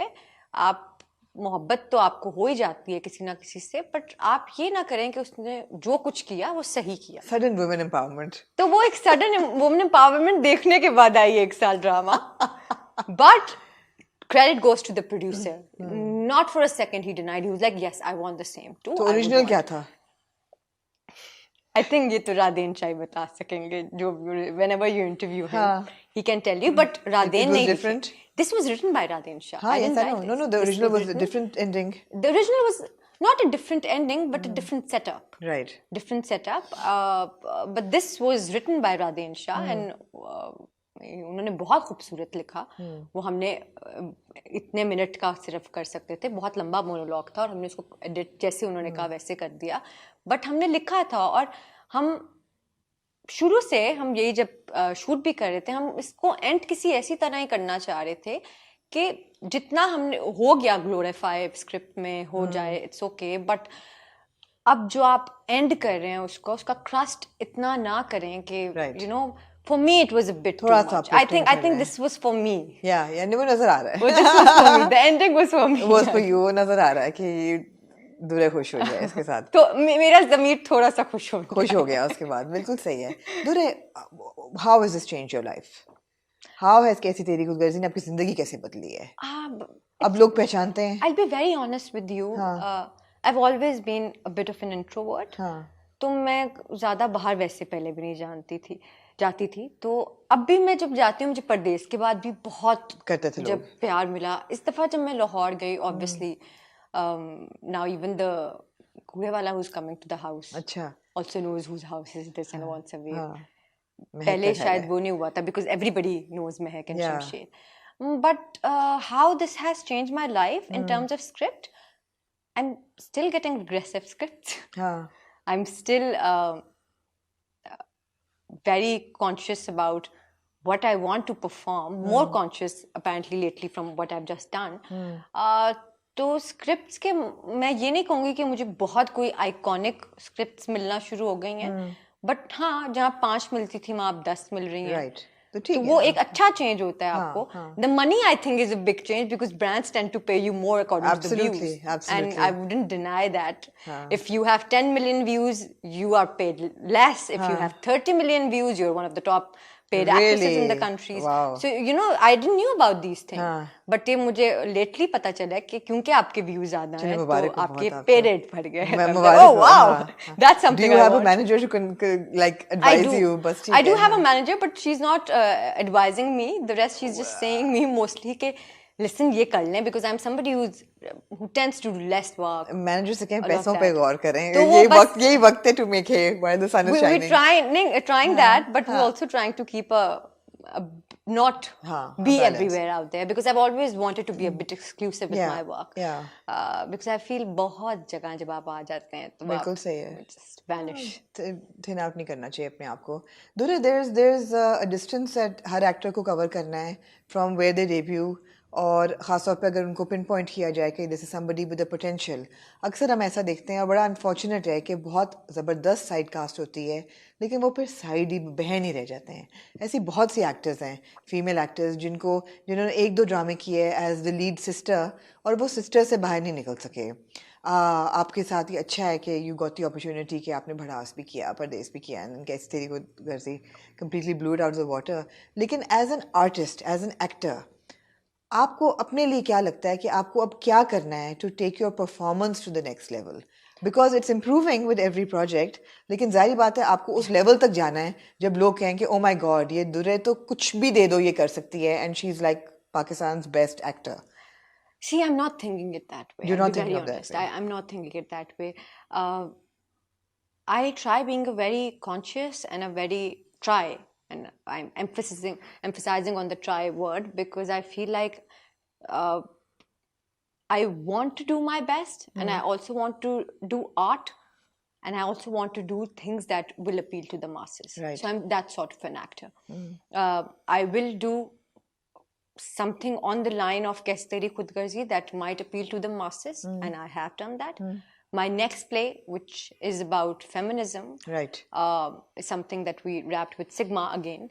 आप मोहब्बत तो आपको हो ही जाती है किसी ना किसी से, बट आप ये ना करें कि उसने जो कुछ किया वो सही किया. Sudden women empowerment. तो वो एक सडन वुमेन एम्पावरमेंट देखने के बाद आई 1 साल drama. But credit goes to the producer. Not for a second he denied. He was like, yes, I want the same too. तो ओरिजिनल क्या था? I think ये तो राधेन शाही बता सकेंगे, जो whenever you interview him, he can tell you. But राधेन नहीं. Different. This was written by Radhen Shah. Yes, I know. No, the original was a different ending. The original was not a different ending, but a different setup. Right. Different setup. But this was written by Radhen Shah, and उन्होंने बहुत खूबसूरत लिखा. वो हमने इतने minute का सिर्फ कर सकते थे, बहुत लंबा मोनोलॉग था और हमने उसको एडिट जैसे उन्होंने कहा वैसे कर दिया, बट हमने लिखा था. और हम शुरू से हम यही जब शूट भी कर रहे थे, हम इसको एंड किसी ऐसी तरह ही करना चाह रहे थे कि जितना हमने हो गया ग्लोरीफाई स्क्रिप्ट में हो जाए, इट्स ओके, बट अब जो आप एंड कर रहे हैं उसको, उसका क्रस्ट इतना ना करें कि you know, for me it was a bit too much. I think this was for me. Yeah, वो नजर आ रहा है. This was for me. The ending was for me. was for you. वो नजर आ रहा है कि दुरे खुश हो जाए इसके साथ. तो मेरा ज़मीर थोड़ा सा खुश हो गया उसके बाद. बिल्कुल सही है. दुरे, how has this changed your life? How has कैसी तेरी खुदगर्जी ने आपकी जिंदगी कैसे बदली है? अब लोग पहचानते हैं. I'll be very honest with you. I've always been a bit of an introvert. तो मैं ज़्यादा बाहर वैसे पहले भी नहीं जाती थी. तो अब भी मैं जब जाती हूँ, मुझे परदेश के बाद भी बहुत करते थे जब प्यार मिला. इस दफ़ा जब मैं लाहौर गई, obviously now even the कूड़े वाला who's coming to the house also knows whose house is this and wants away. पहले शायद वो नहीं हुआ था because everybody knows Mehak and Shamsher. But how this has changed my life in terms of script, I'm still getting aggressive scripts. I'm still very conscious about what I want to perform, more conscious apparently lately from what I've just done. तो scripts के मैं ये नहीं कहूँगी कि मुझे बहुत कोई आइकॉनिक स्क्रिप्ट्स मिलना शुरू हो गई हैं, बट हाँ, जहाँ 5 मिलती थी वहाँ अब 10 मिल रही हैं. तो वो एक अच्छा चेंज होता है आपको. The money I think is a big change because brands tend to pay you more according to the views. And I wouldn't deny that. If you have 10 million views, you are paid less. If you have 30 million views, you're one of the top paid actresses in the country. So you know, I didn't knew about these things. But ये मुझे lately पता चला कि क्योंकि आपके views ज़्यादा हैं, तो आपके pay rate बढ़ गए. Oh wow, that's something. Do you have a manager who can like advise you? I do have a manager, but she's not advising me. The rest she's just saying me mostly कि listen ये कर लें, because I'm somebody who tends to do less work. Manager से कहें पैसों पे गौर करें. यही वक्त है to make hay while the sun is shining. We're trying that, but we're also trying to keep not be everywhere out there, because I've always wanted to be a bit exclusive with my work. Because I feel बहुत जगह जब आप आ जाते हैं तो बिल्कुल सही है. Just vanish. Thin out नहीं करना चाहिए अपने आप को. There's a distance that her actor को cover करना है from where they debut. और ख़ासतौर पे अगर उनको पिन पॉइंट किया जाए कि this is somebody with a potential. अक्सर हम ऐसा देखते हैं और बड़ा अनफॉर्चुनेट है कि बहुत ज़बरदस्त साइड कास्ट होती है लेकिन वो फिर साइड ही बहन ही रह जाते हैं. ऐसी बहुत सी एक्टर्स हैं, फीमेल एक्टर्स, जिन्होंने 1-2 ड्रामे किए एज द लीड सिस्टर और वो सिस्टर से बाहर नहीं निकल सके. आपके साथ ही अच्छा है कि यू गॉट द अपॉर्चुनिटी कि आपने भड़ास भी किया, परदेश भी किया, कैसी तेरी को घर से completely blued out the water. लेकिन as an artist, as an actor, आपको अपने लिए क्या लगता है कि आपको अब क्या करना है to take your performance to the next level? Because it's improving with every project, लेकिन जाहिर बात है आपको उस लेवल तक जाना है जब लोग कहें कि ओ माई गॉड ये दुरे तो कुछ भी दे दो ये कर सकती है and she is like Pakistan's best actor. See, I'm not thinking it that way. You're not thinking of that way. I'm not thinking it that way. I try being a very conscious and a very and I'm emphasizing on the try word because I feel like I want to do my best, and I also want to do art, and I also want to do things that will appeal to the masses. Right. So I'm that sort of an actor. I will do something on the line of Kaisi Teri Khudgarzi that might appeal to the masses, and I have done that. My next play, which is about feminism, right, is something that we wrapped with Sigma again,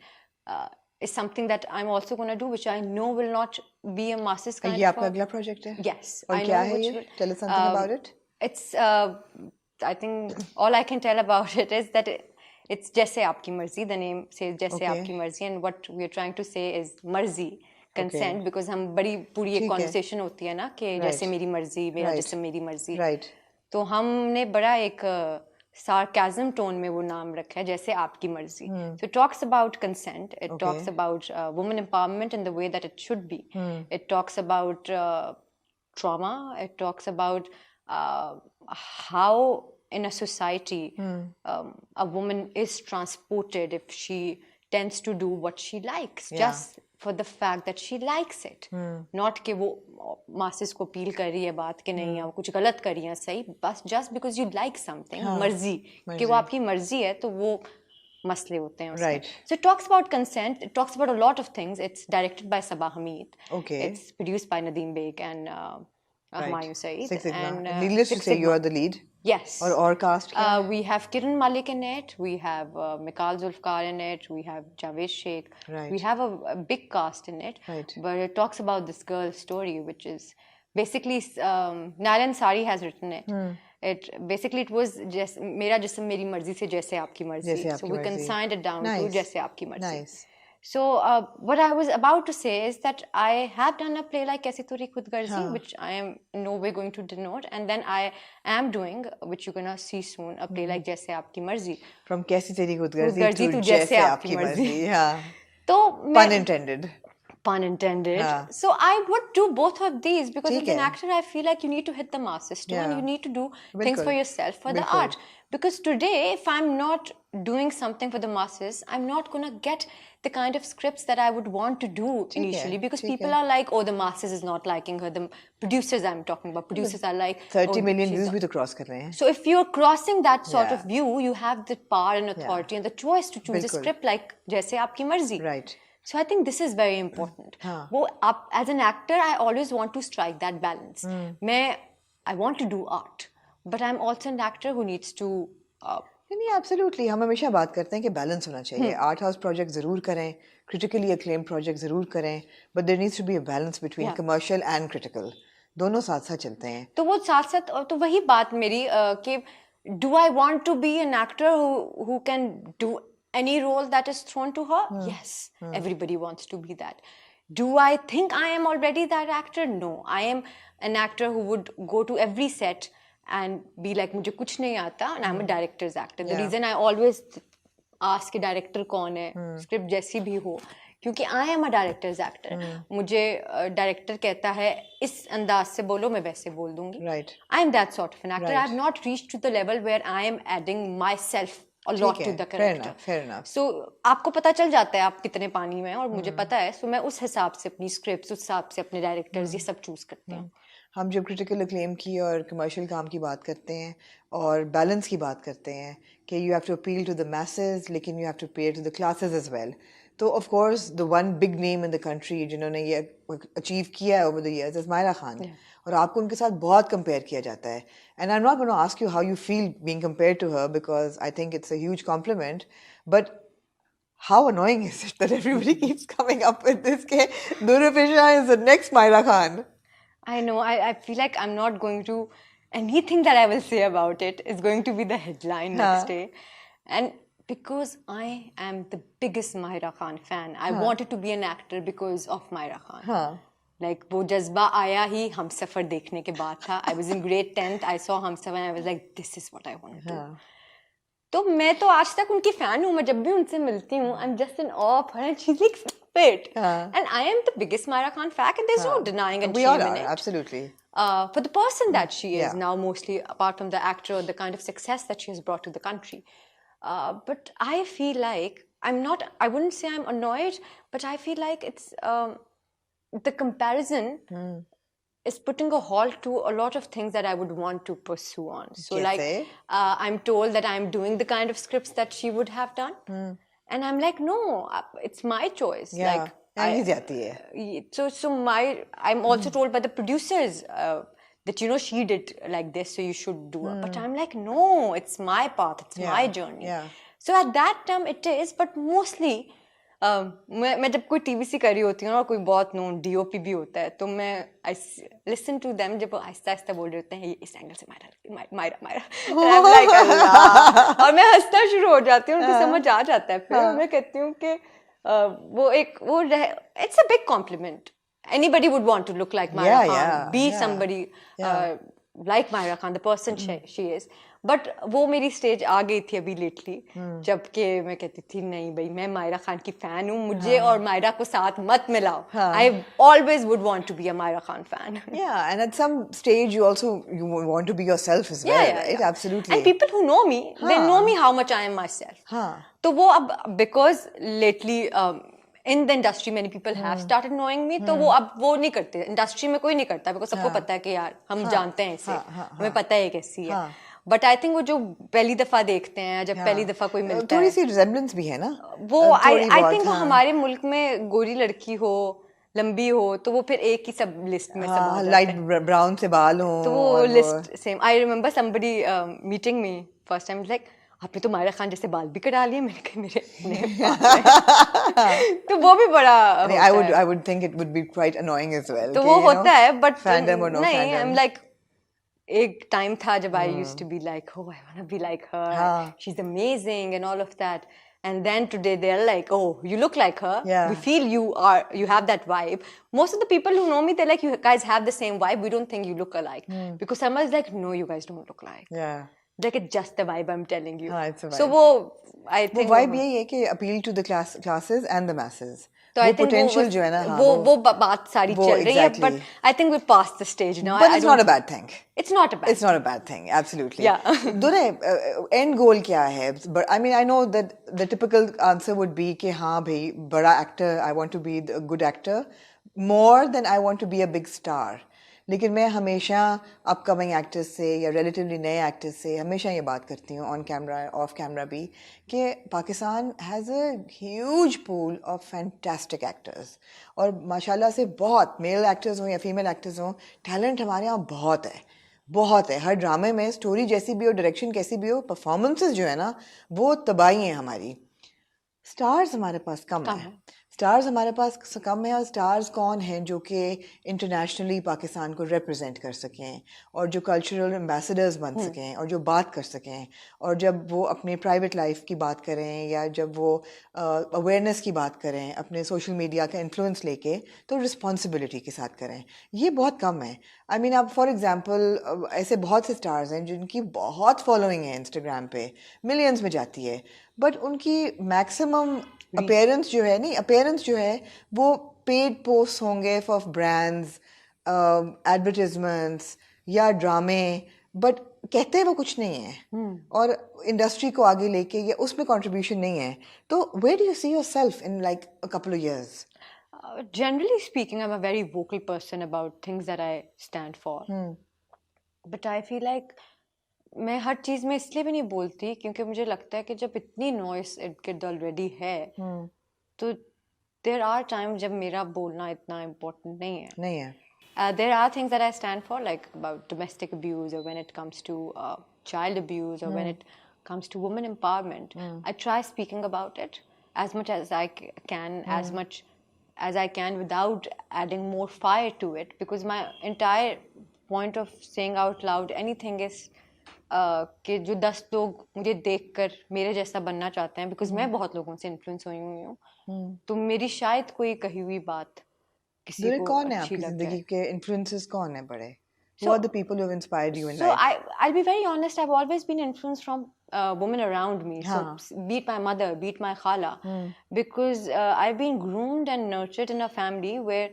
is something that I'm also going to do, which I know will not be a masses kind of. ये आपका अगला project है? Yes. और क्या है ये? Tell us something about it. It's, I think all I can tell about it is that it's जैसे आपकी मर्जी. The name says जैसे आपकी मर्जी, and what we are trying to say is मर्जी, consent, because हम बड़ी पूरी एक conversation होती है ना कि जैसे मेरी मर्जी, मेरा जिस्म मेरी मर्जी. Right. तो हमने बड़ा एक sarcasm tone में वो नाम रखा है जैसे आपकी मर्जी. So it talks about consent, it talks about women empowerment in the way that it should be. It talks about trauma, it talks about how in a society a woman is transported if she tends to do what she likes, just for the fact that she likes it. Not कि वो masses को appeal कर रही है बात कि नहीं है वो कुछ गलत कर रही है सही, बस just because you like something, मर्जी कि वो आपकी मर्जी है तो वो मसले होते हैं उसमें. So it talks about consent, it talks about a lot of things. It's directed by Sabah Hamid. Okay. It's produced by Nadeem Beg and Humayun Saeed. Six Sigma. And needless to say, you are the lead. Yes. Or cast? We have Kiran Malik in it. We have Mikal Zulfikar in it. We have Javed Sheikh. Right. We have a big cast in it. Right. But it talks about this girl's story, which is basically Narayan Sari has written it. It was just मेरा जिस्म मेरी मर्जी से जैसे आपकी मर्जी. So we consigned it down to जैसे आपकी मर्जी. Nice. So what I was about to say is that I have done a play like Kaisi Teri Khud Garzi, which I am in no way going to denote, and then I am doing, which you're gonna see soon, a play like Jaise Aapki Marzi. From Kaisi Teri Khud Garzi to Jaise Aapki Marzi. Yeah. So Pun intended. Pun intended. So I would do both of these because as an actor, I feel like you need to hit the masses too, and you need to do things for yourself, for the art. Because today, if I'm not doing something for the masses, I'm not gonna get the kind of scripts that I would want to do initially, because people are like, oh, the masses is not liking her. The producers I'm talking about, producers are like 30 million views bhi to cross kar rahe hain. So if you're crossing that sort of view, you have the power and authority and the choice to choose a script like Jaise Aapki Marzi. Right. So I think this is very important. As an actor, I always want to strike that balance. I want to do art, but I'm also an actor who needs to... नहीं absolutely हम हमेशा बात करते हैं कि balance होना चाहिए. Art house project ज़रूर करें, क्रिटिकली अक्लेम प्रोजेक्ट ज़रूर करें, but there needs to be a balance between commercial and critical. दोनों साथ साथ चलते हैं. तो वो साथ साथ, तो वही बात मेरी कि do I want to be an actor who can do any role that is thrown to her? Yes, everybody wants to be that. Do I think I am already that actor? No, I am an actor who would go to every set and be like, मुझे कुछ नहीं आता, and I'm a director's actor. The reason I always ask कि director कौन है, script जैसी भी हो, क्योंकि I am a director's actor. मुझे director कहता है इस अंदाज से बोलो, मैं वैसे बोल दूंगी. Right. I am that sort of an actor. I have not reached to the level where I am adding myself a lot to the character. Fair enough. So आपको पता चल जाता है आप कितने पानी में हैं, और मुझे पता है, so मैं उस हिसाब से अपनी scripts, उस हिसाब से अपने directors ये सब choose करते हैं. हम जब क्रिटिकल अक्लेम की और कमर्शियल काम की बात करते हैं और बैलेंस की बात करते हैं कि you have to appeal to the message लेकिन you have to appeal to the classes as well. तो of course the one big name in the country जिन्होंने ये अचीव किया है over the years is Myra Khan. और आपको उनके साथ बहुत कंपेयर किया जाता है. And I am not gonna ask you how you feel being compared to her because I think it's a huge complement, but how annoying is it that everybody keeps coming up with this ke Durrafisha is the next Myra Khan? I know. I feel like I'm not going to... Anything that I will say about it is going to be the headline next day. And because I am the biggest Myra Khan fan, I wanted to be an actor because of Myra Khan. Like, वो जज्बा आया ही हमसफर देखने के बाद था. I was in grade 10th. I saw Humsafar and I was like, this is what I want to do. तो मैं तो आज तक उनकी fan हूँ. मैं जब भी उनसे मिलती हूँ, I'm just in awe of her and she's like... It. And I am the biggest Myra Khan fan, and there's no denying and we all are, absolutely. For the person that she is now, mostly apart from the actor, the kind of success that she has brought to the country. But I feel like I wouldn't say I'm annoyed, but I feel like it's the comparison is putting a halt to a lot of things that I would want to pursue on. So I'm told that I'm doing the kind of scripts that she would have done. And I'm like, no, it's my choice. Yeah. Like, I'm also told by the producers that, you know, she did like this, so you should do it. But I'm like, no, it's my path, it's my journey. So at that time it is, but mostly, मैं जब कोई TVC कर रही होती हूँ और कोई बहुत known DOP भी होता है, तो मैं I listen to them जब आहिस्ता आहिस्ता बोल रहे होते हैं, ये इस एंगल से मायरा I'm like अल्लाह, और मैं हंसना शुरू हो जाती हूँ, उनको समझ आ जाता है. फिर मैं कहती हूँ कि it's a big compliment. Anybody would want to look like Myra Khan, be somebody like Myra Khan, the person she is. But वो मेरी स्टेज आ गई थी अभी लेटली जबकि मैं कहती थी नहीं भाई मैं मायरा खान की फैन हूँ मुझे और मायरा को साथ मत मिलाओ. I always would want to be a Myra Khan fan. Yeah, and at some stage you want to be yourself as well, right? Yeah. Absolutely. And people who know me, they know me how much I am myself. तो वो अब because lately in the industry many people have started knowing me, तो वो अब वो नहीं करते, industry में कोई नहीं करता because सबको पता है कि यार हम जानते हैं इसे, हमें पता है कैसी है. बट आई थिंक वो जो पहली दफा देखते हैं जब पहली दफा कोई मिलता है थोड़ी सी रिजेम्बलेंस भी है ना वो आई थिंक वो हमारे मुल्क में गोरी लड़की हो लंबी हो तो वो फिर एक ही सब लिस्ट में सब लाइट ब्राउन से बाल हो तो वो list same. I remember somebody meeting me first time like आपने तो मायरा खान जैसे बाल भी कटा लिए. मैंने कहा मेरे तो वो भी बड़ा I would think it would be quite annoying as well. तो वो होता है बट नहीं आई एम लाइक एक टाइम था जब I used to be like, oh, I want to be like her. She's amazing and all of that. And then today they're like, oh, you look like her. Yeah. We feel you have that vibe. Most of the people who know me, they're like, you guys have the same vibe. We don't think you look alike. Because someone's like, no, you guys don't look alike. Yeah. Like it's just the vibe I'm telling you. It's a vibe. So वो I think वो vibe यही है कि appeal to the classes and the masses. तो I think potential जो है ना वो बात सारी चल रही है but I think we're past the stage now. But it's not a bad thing. It's not a bad. It's not a bad thing. Absolutely. Yeah. दुरे end goal क्या है? But I mean I know that the typical answer would be कि हाँ भाई बड़ा actor, I want to be a good actor more than I want to be a big star. लेकिन मैं हमेशा upcoming actors से या रिलेटिवली नए एक्टर्स से हमेशा ये बात करती हूँ ऑन कैमरा ऑफ कैमरा भी कि Pakistan has a huge pool of fantastic actors और माशाल्लाह से बहुत मेल एक्टर्स हों या फीमेल एक्टर्स हों टैलेंट हमारे यहाँ बहुत है हर ड्रामे में स्टोरी जैसी भी हो डायरेक्शन कैसी भी हो परफॉर्मेंसेस जो है ना वो तबाही हैं हमारी. स्टार्स हमारे पास कम है. स्टार्स हमारे पास कम है और स्टार्स कौन हैं जो कि इंटरनेशनली पाकिस्तान को रिप्रेजेंट कर सकें और जो कल्चरल एम्बेसडर्स बन सकें और जो बात कर सकें और जब वो अपनी प्राइवेट लाइफ की बात करें या जब वो अवेयरनेस की बात करें अपने सोशल मीडिया का इन्फ्लुएंस लेके तो रिस्पॉन्सिबिलिटी के साथ करें. ये बहुत कम है. आई मीन अब फॉर एग्जांपल ऐसे बहुत से स्टार्स हैं जिनकी बहुत फॉलोइंग है इंस्टाग्राम पे मिलियंस में जाती है बट उनकी मैक्सिमम अपीयरेंस जो है वो पेड पोस्ट होंगे फॉर ब्रांड्स एडवर्टाइजमेंट्स या ड्रामे बट कहते वो कुछ नहीं है और इंडस्ट्री को आगे लेके या उसमें कंट्रीब्यूशन नहीं है. तो where do you see yourself in like a couple of years? Generally speaking, I'm a very vocal person about things that I stand for. But I feel like मैं हर चीज़ में इसलिए भी नहीं बोलती क्योंकि मुझे लगता है कि जब इतनी नॉइस इर्द गिर्द ऑलरेडी है तो देयर आर टाइम जब मेरा बोलना इतना इम्पोर्टेंट नहीं है. There are things that I stand for like about domestic abuse or when it comes to child abuse or when it comes to women empowerment. I try speaking about it as much as I can, as much as I can without adding more fire to it because my entire point of saying out loud anything is कि जो 10 लोग मुझे देखकर मेरे जैसा बनना चाहते हैं बिकॉज मैं बहुत लोगों से इन्फ्लुएंस हुई हूँ तो मेरी शायद कोई कही हुई बात किसी को कौन है आपकी जिंदगी के इन्फ्लुएंसेस कौन है बड़े? Who are the people who have inspired you in life? So I'll be very honest, I've always been influenced from women around me. So be it my mother, be it my khala. Because I've been groomed and nurtured in a family where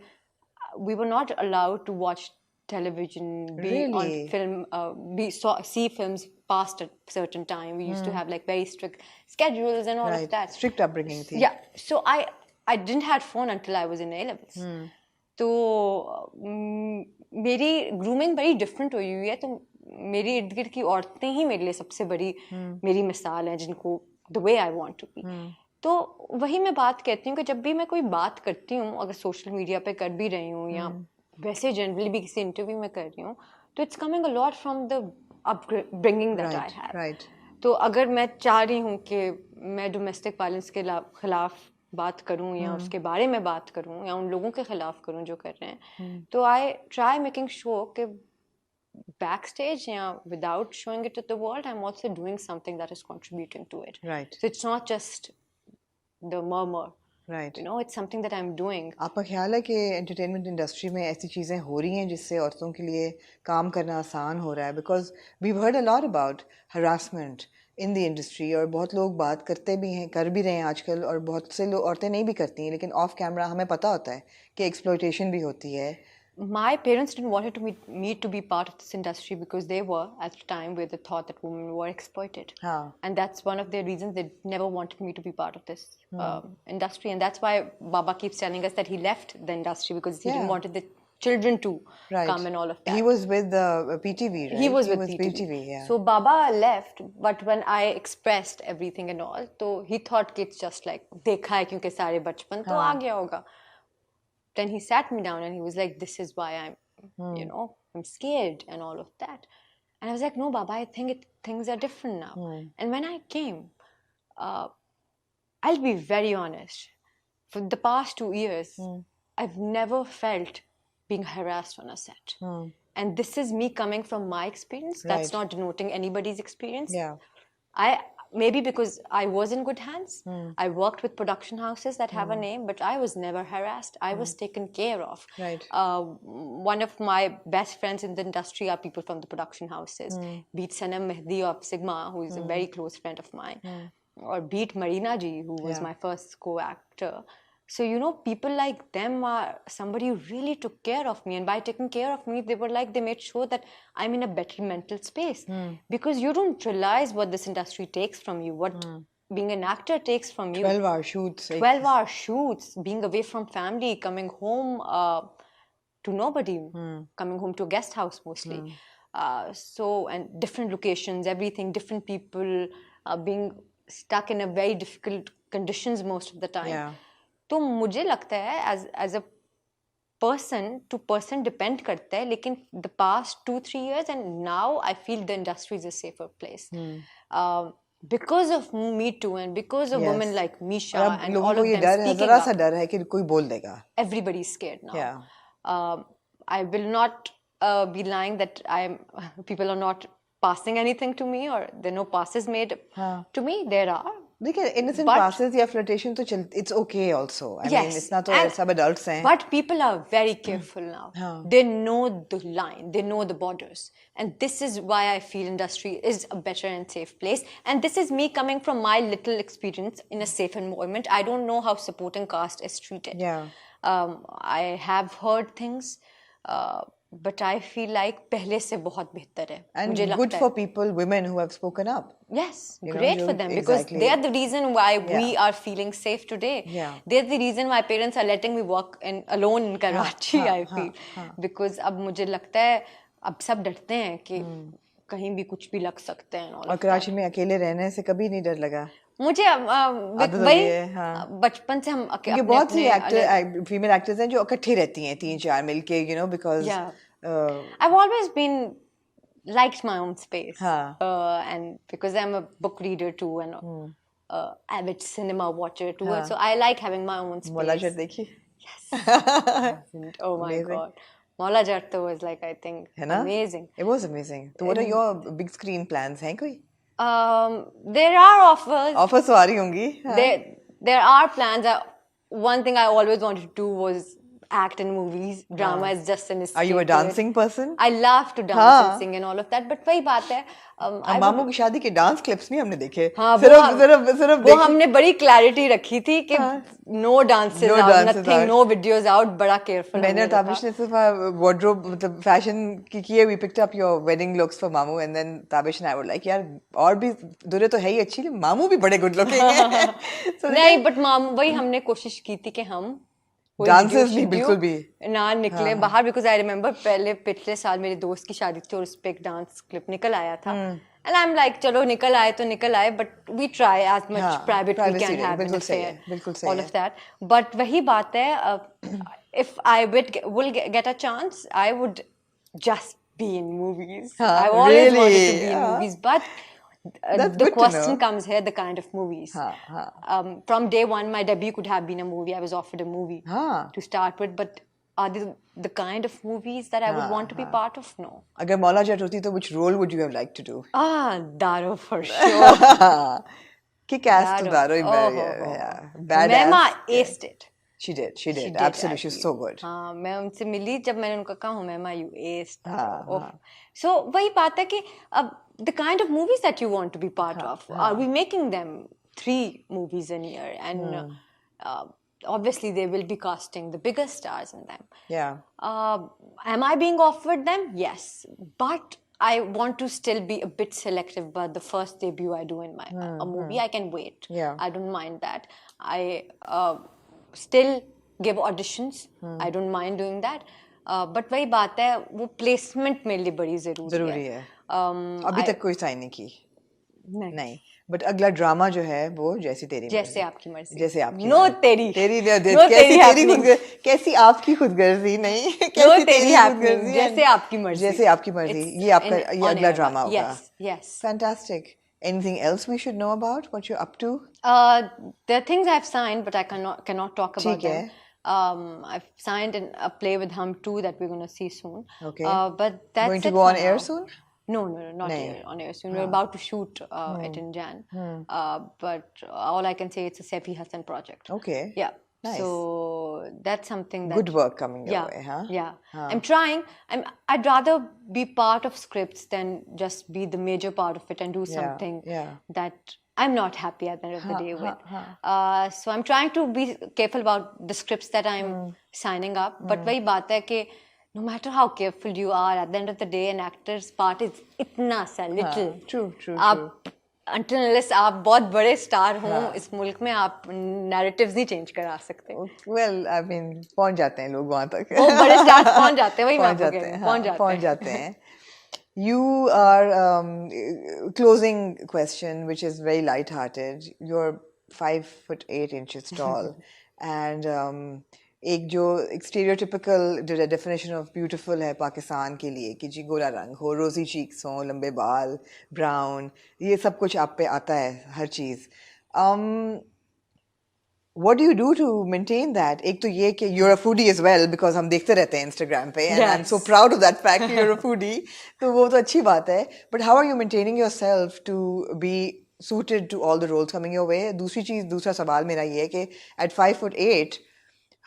we were not allowed to watch television, be on film, see films past a certain time. We used to have like very strict schedules and all of that. Strict upbringing thing. Yeah. So I didn't have phone until I was in A-levels. तो मेरी grooming बड़ी different हुई है तो मेरी इर्द गिर्द की औरतें ही मेरे लिए सबसे बड़ी मेरी मिसाल हैं जिनको the way I want to be. तो वही मैं बात कहती हूँ कि जब भी मैं कोई बात करती हूँ अगर सोशल मीडिया पे कर भी रही हूँ या वैसे जनरली भी किसी इंटरव्यू में कर रही हूँ तो it's coming a lot from the upbringing that I have. तो अगर मैं चाह रही हूँ कि मैं डोमेस्टिक वायलेंस के खिलाफ बात करूं या उसके बारे में बात करूं या उन लोगों के खिलाफ करूं जो कर रहे हैं तो आई ट्राई मेकिंग श्योर कि बैक स्टेज या without showing it to the world I am also doing something that is contributing to it. So it's not just the murmur Right. You know, it's something that I'm doing. आपका ख्याल है कि entertainment industry में ऐसी चीज़ें हो रही हैं जिससे औरतों के लिए काम करना आसान हो रहा है? Because we heard a lot about harassment in the industry, और बहुत लोग बात करते भी हैं, कर भी रहे हैं आजकल, और बहुत से लोग औरतें नहीं भी करती हैं, लेकिन ऑफ कैमरा हमें पता होता है कि एक्सप्लॉयटेशन भी होती है. My parents didn't want me to be part of this industry because they were at the time where they thought that women were exploited. And that's one of their reasons they never wanted me to be part of this industry. And that's why Baba keeps telling us that he left the industry because he didn't want the children to come and all of that. He was with PTV, right? He was with PTV. Yeah. So Baba left, but when I expressed everything and all, so he thought कि it's just like देखा है क्योंकि सारे बचपन तो आ गया होगा. Then he sat me down and he was like, this is why I'm, you know, I'm scared and all of that. And I was like, no, Baba, I think things are different now. And when I came, I'll be very honest. For the past 2 years, I've never felt being harassed on a set. And this is me coming from my experience. That's not denoting anybody's experience. Yeah. Maybe because I was in good hands. I worked with production houses that have a name, but I was never harassed. I was taken care of. Right. One of my best friends in the industry are people from the production houses. Beat Sanam Mehdi of Sigma, who is a very close friend of mine. Or beat Marina Ji, who was my first co-actor. So, you know, people like them are somebody who really took care of me. And by taking care of me, they were like, they made sure that I'm in a better mental space. Because you don't realize what this industry takes from you, what being an actor takes from you. 12-hour shoots. 12-hour shoots, being away from family, coming home to nobody, coming home to a guest house mostly. And different locations, everything, different people, being stuck in a very difficult conditions most of the time. Yeah. तो मुझे लगता है as a person to person depend करता है, लेकिन the past 2-3 years and now I feel the industry is a safer place. Because of Me Too and because of women like Misha and all of them speaking जरा up. सा डर है कि कोई बोल देगा. Everybody is scared now. Yeah. I will not be lying that people are not passing anything to me or there are no passes made to me. There are. देखिए innocent passes या flirtation तो it's okay also. I mean, it's not all सब adults हैं. But people are very careful now. They know the line. They know the borders. And this is why I feel industry is a better and safe place. And this is me coming from my little experience in a safe environment. I don't know how supporting caste is treated. Yeah. I have heard things. But I feel like पहले से बहुत बेहतर है. And good for people, women who have spoken up. Yes, great for them because they are the reason why we are feeling safe today. Yeah. They're the reason why parents are letting me work alone in Karachi. I feel because अब मुझे लगता है अब सब डरते हैं कि कहीं भी कुछ भी लग सकते हैं. और कराची में अकेले रहने से कभी नहीं डर लगा? मुझे वही बचपन से हम क्योंकि बहुत सी फीमेल एक्टर्स हैं जो इकट्ठी रहती हैं 3-4 मिलके, you know, because I've always been liked my own space and because I'm a book reader too and avid cinema watcher too, so I like having my own space. Maula Jatt देखी? Yes. Oh my God. Maula Jarto was like, I think, amazing. It was amazing. So what are your big screen plans? हैं कोई? There are offers. Offers तो आ रही होंगी. There are plans. One thing I always wanted to do was act in movies. Drama is just an escape. Are you a dancing person? I love to dance and sing and all of that. But वही बात है. मामू की शादी के dance clips भी हमने देखे. सिर्फ वो हमने बड़ी क्लैरिटी रखी थी कि no dances out, nothing, no videos out. बड़ा careful. मैंने ताबिश ने सिर्फ wardrobe मतलब fashion की है. We picked up your wedding looks for मामू and then Tabish and I were like यार और भी दूरे तो है ही अच्छी, मामू भी बड़े good looking हैं. नहीं, but मामू वही हमने कोशिश की थी कि हम डांसर्स भी बिल्कुल भी ना निकले बाहर बिकॉज आई रिमेम्बर पहले पिछले साल मेरे दोस्त की शादी थी और उस पे एक डांस क्लिप निकल आया था एंड आई एम लाइक चलो निकल आए तो निकल आए but we try as much private we can have in affair all of that but वही बात है if I will get a chance I would just be in movies I always wanted to be in movies but the question comes here, the kind of movies. From day one, my debut could have been a movie. I was offered a movie to start with, but are the kind of movies that I would want to be part of? No. Agar Maula Jat hoti, to which role would you have liked to do? Daro for sure. Kick-ass to Daro. Badass. Mema aced it. She did. She did, Absolutely. She was so good. हाँ, मैं उनसे मिली जब मैंने उनको कहा हूँ मैमा you aced. हाँ. So वही बात है कि अब the kind of movies that you want to be part of, are we making them 3 movies in a year? And obviously they will be casting the biggest stars in them. Yeah. Am I being offered them? Yes, but I want to still be a bit selective about the first debut I do in my a movie. I can wait. Yeah. I don't mind that. I still give auditions. I don't mind doing that. But वही बात है वो placement मेरे लिए बड़ी ज़रूरी है. अभी तक कोई साइन नहीं की. नहीं. बट अगला ड्रामा जो है वो जैसी तेरी जैसे आपकी मर्जी. जैसे आपकी नो तेरी कैसी आपकी खुदगर्जी नहीं कैसी तेरी खुदगर्जी जैसे आपकी मर्जी. जैसे आपकी मर्जी. ये आपका ये अगला ड्रामा होगा. Yes. Fantastic. Anything else we should know about what you're up to? There are things I've signed, but I cannot talk about them. I've signed a play with Hum 2 that we're going to see soon. Okay. But that's going to go on air soon? No, not on air soon. We're about to shoot it in Jan. But all I can say it's a Saifi Hassan project. Okay. Yeah. Nice. So that's something that... Good work coming your way, huh? Yeah. I'm trying. I'd rather be part of scripts than just be the major part of it and do something that I'm not happy at the end of the day with. So I'm trying to be careful about the scripts that I'm signing up. But वही बात है कि no matter how careful you are, at the end of the day, an actor's part is इतना सा little. True. आप until unless आप बहुत बड़े स्टार हों इस मुल्क में आप नैरेटिव्स नहीं चेंज करा सकते. Well, I mean, पहुंच जाते हैं लोग वहाँ तक. वो बड़े स्टार पहुंच जाते हैं वही मैं आपको कह रही हूँ. पहुंच जाते हैं. You are closing question, which is very light-hearted. You're 5'8" tall, and एक जो stereotypical definition of beautiful है पाकिस्तान के लिए कि जी गोरा रंग हो, रोजी cheeks हो, लंबे बाल, brown, ये सब कुछ आप पे आता है हर चीज़. What do you do to maintain that? एक तो ये कि you're a foodie as well because हम देखते रहते हैं Instagram पे and I'm so proud of that fact you're a foodie. तो वो तो अच्छी बात है. But how are you maintaining yourself to be suited to all the roles coming your way? दूसरा सवाल मेरा ये है कि at 5'8"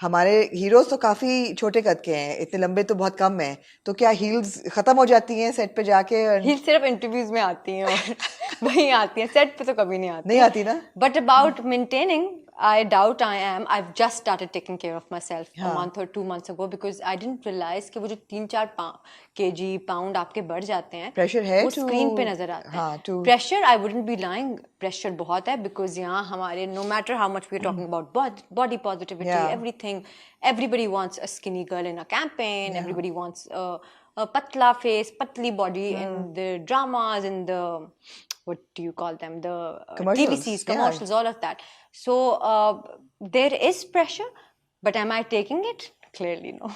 हमारे हीरोज तो काफी छोटे कद के हैं, इतने लंबे तो बहुत कम हैं. तो क्या हील्स खत्म हो जाती हैं सेट पे जाके? हील्स सिर्फ इंटरव्यूज में आती हैं और वही आती हैं, सेट पे तो कभी नहीं आती ना. But about maintaining I doubt I am. I've just started taking care of myself a month or 2 months ago because I didn't realize कि वो जो 3-4 kg pound आपके बढ़ जाते हैं, pressure है वो स्क्रीन पे नजर आता है. Pressure, I wouldn't be lying. Pressure बहुत है because यहाँ हमारे no matter how much we're talking about body positivity, everything, everybody wants a skinny girl in a campaign. Everybody wants a patla face, patli body in the dramas, in the what do you call them? The TVCs, commercials, all of that. So there is pressure, but am I taking it? Clearly no.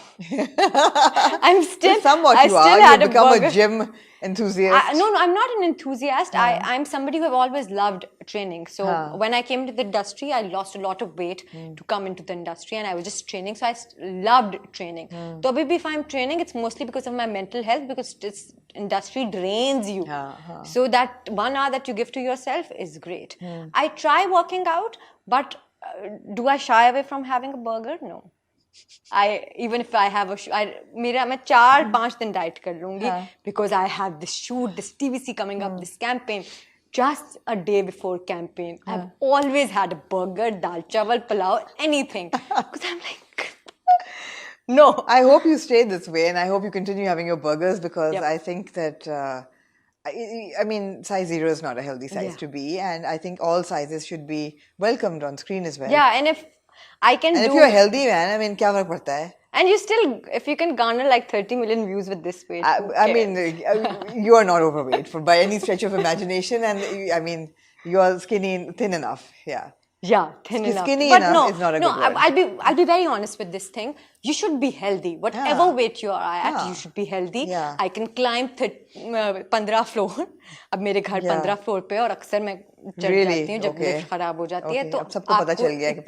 I'm still somewhat you are. You've become a gym enthusiast. No, I'm not an enthusiast. I'm somebody who have always loved training. So when I came to the industry, I lost a lot of weight to come into the industry, and I was just training. So I loved training. So if I'm training, it's mostly because of my mental health, because this industry drains you. So that 1 hour that you give to yourself is great. I try working out, but do I shy away from having a burger? No. Even if I have मैं 4-5 दिन diet कर लूंगी because I have this shoot, this TVC coming up, this campaign. Just a day before campaign, I've always had a burger, dal chawal, pulao, anything. Because I'm like, no. I hope you stay this way, and I hope you continue having your burgers because I think that I mean, size 0 is not a healthy size to be, and I think all sizes should be welcomed on screen as well. Yeah, and if I can if you're healthy, man, I mean, क्या फर्क पड़ता है? And you still, if you can garner like 30 million views with this weight. I mean, you are not overweight by any stretch of imagination, and I mean, you are thin enough, Yeah, thin enough. Skinny but enough is not a good word. I'll be very honest with this thing. You should be healthy. Whatever weight you are at, you should be healthy. I can climb 15 floor. अब मेरे घर 15 floor पे और अक्सर मैं चढ़ जाती हूँ जब लिफ्ट खराब हो जाती है. तो अब सबको पता चल गया कि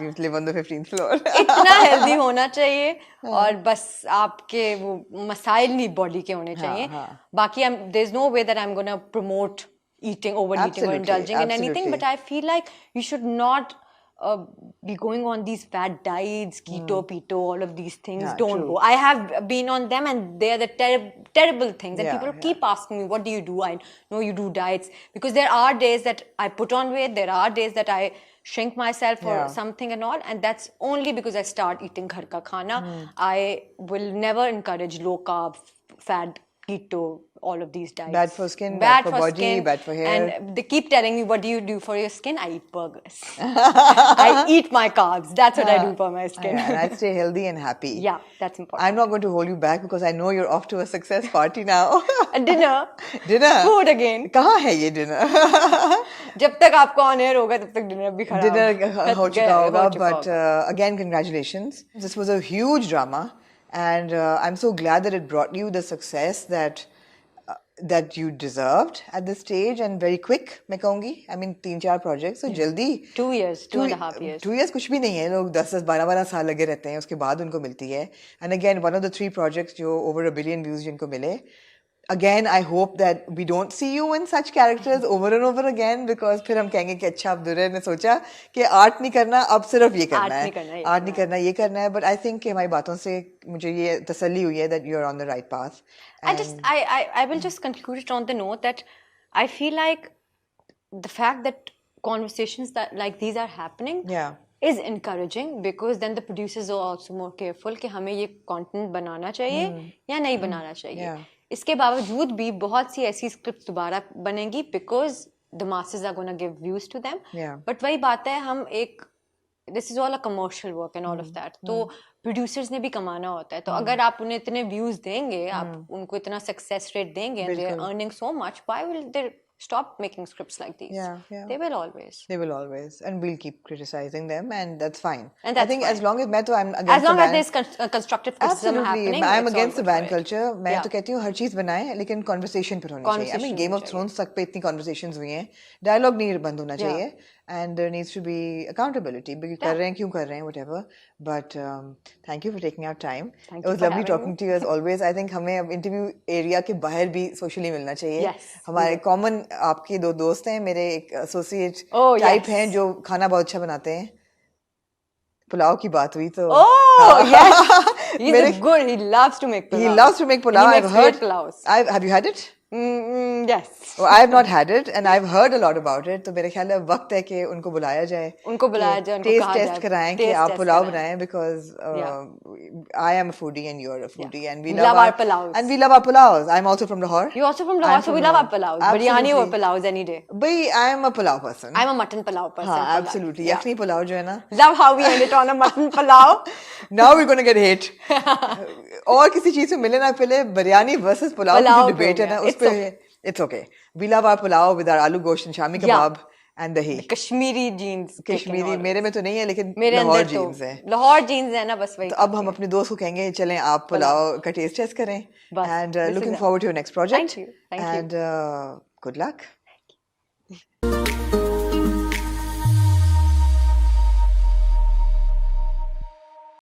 you live on the 15th floor. इतना हेल्दी होना चाहिए और बस आपके वो मसाइल नहीं बॉडी के होने चाहिए. बाकी there's no way that I'm gonna promote overeating or Absolutely, indulging in anything, but absolutely. I feel like you should not be going on these fad diets, keto, keto, all of these things. Yeah, Don't true. go. I have been on them, and they are the terrible things. And Yeah, people yeah. keep asking me, "What do you do?" I know you do diets, because there are days that I put on weight. There are days that I shrink myself or Yeah. something and all, and that's only because I start eating ghar ka khana. I will never encourage low carb, fad, keto, all of these diets. Bad for skin, bad for body, skin, bad for hair. And they keep telling me, "What do you do for your skin?" I eat burgers. I eat my carbs. That's what I do for my skin. Yeah, and I stay healthy and happy. Yeah, that's important. I'm not going to hold you back because I know you're off to a success party now. A dinner. Dinner. Food again. कहाँ है ये dinner? जब तक आपका on air होगा तब तक dinner भी खराब Dinner हो चुका होगा, हो चुका but again, congratulations. This was a huge drama, and I'm so glad that it brought you the success that you deserved at this stage, and very quick, मैं कहूँगी. I mean, 3-4 projects, so जल्दी. 2 years, 2.5 years. 2 years कुछ भी नहीं है. लोग 10-10, 12-12 साल लगे रहते हैं, उसके बाद उनको मिलती है. And again, one of the 3 projects जो over 1 billion views जिनको मिले. Again, I hope that we don't see you in such characters over and over again, because फिर हम कहेंगे कि अच्छा अब दुर्रे ने सोचा कि आर्ट नहीं करना, अब सिर्फ ये करना है, आर्ट नहीं करना, ये करना है. But I think कि हमारी बातों से मुझे ये तसल्ली हुई है that you're on the right path. I will just conclude it on the note that I feel like the fact that conversations that like these are happening is encouraging, because then the producers are also more careful कि हमें ये content बनाना चाहिए या नहीं बनाना चाहिए. इसके बावजूद भी बहुत सी ऐसी स्क्रिप्ट्स दोबारा बनेंगी because the masses are going to give views to them. But वही बात है, हम एक this is all a commercial work and all of that. तो producers ने भी कमाना होता है. तो अगर आप उन्हें इतने views देंगे, आप उनको इतना success rate देंगे, and they're earning so much, why will they stop making scripts like these? They will always. They will always, and we'll keep criticizing them, and that's fine. And that's I think fine. as long as मैं तो I'm against as long the as there's constructive criticism happening, I'm against the ban culture. मैं तो कहती हूँ हर चीज बनाए, लेकिन conversation पर होनी चाहिए. I mean, Game of Thrones तक पे इतनी conversations हुई हैं, dialogue नहीं बंद होना चाहिए, and there needs to be accountability. कर रहे हैं क्यों कर रहे हैं, whatever. But thank you for taking out time. It was lovely talking to you as always. I think हमें अब interview area के बाहर भी socially मिलना चाहिए. हमारे common आपके 2 दोस्त हैं, मेरे एक associate type हैं जो खाना बहुत अच्छा बनाते हैं. पुलाव की बात हुई तो yes, he's good. He loves to make pulao. He loves to make pulao. I've heard pulaos. Have you had it? Yes. Oh, I have not had it, and I've heard a lot about it. तो मेरे ख्याल है वक्त है कि उनको बुलाया जाए. उनको बुलाया जाए, उनको taste test कराएं कि आप पुलाव बनाएं, because I am a foodie and you're a foodie, and we love our pulaos. And we love our pulaos. I'm also from Lahore. You're also from Lahore, so we love our pulaos. Biryani or pulaos any day. Bhai, I am a pulao person. I'm a mutton pulao person. हाँ, absolutely. Yakhni pulao जो है ना. Love how we ended on a mutton pulao. Now we're going to get hate. और किसी चीज से मिले ना पहले बिरयानी versus pulao की जो debate है ना, उस पे it's okay. We love our pulao with our aloo gosht and shami kebab and dahi. Kashmiri genes. Kashmiri मेरे में तो नहीं है, लेकिन Lahore genes है. Lahore genes है ना, बस वही. तो अब हम अपने दोस्त को कहेंगे चलें आप पुलाव का taste test करें. And looking forward to your next project. Thank you. And good luck.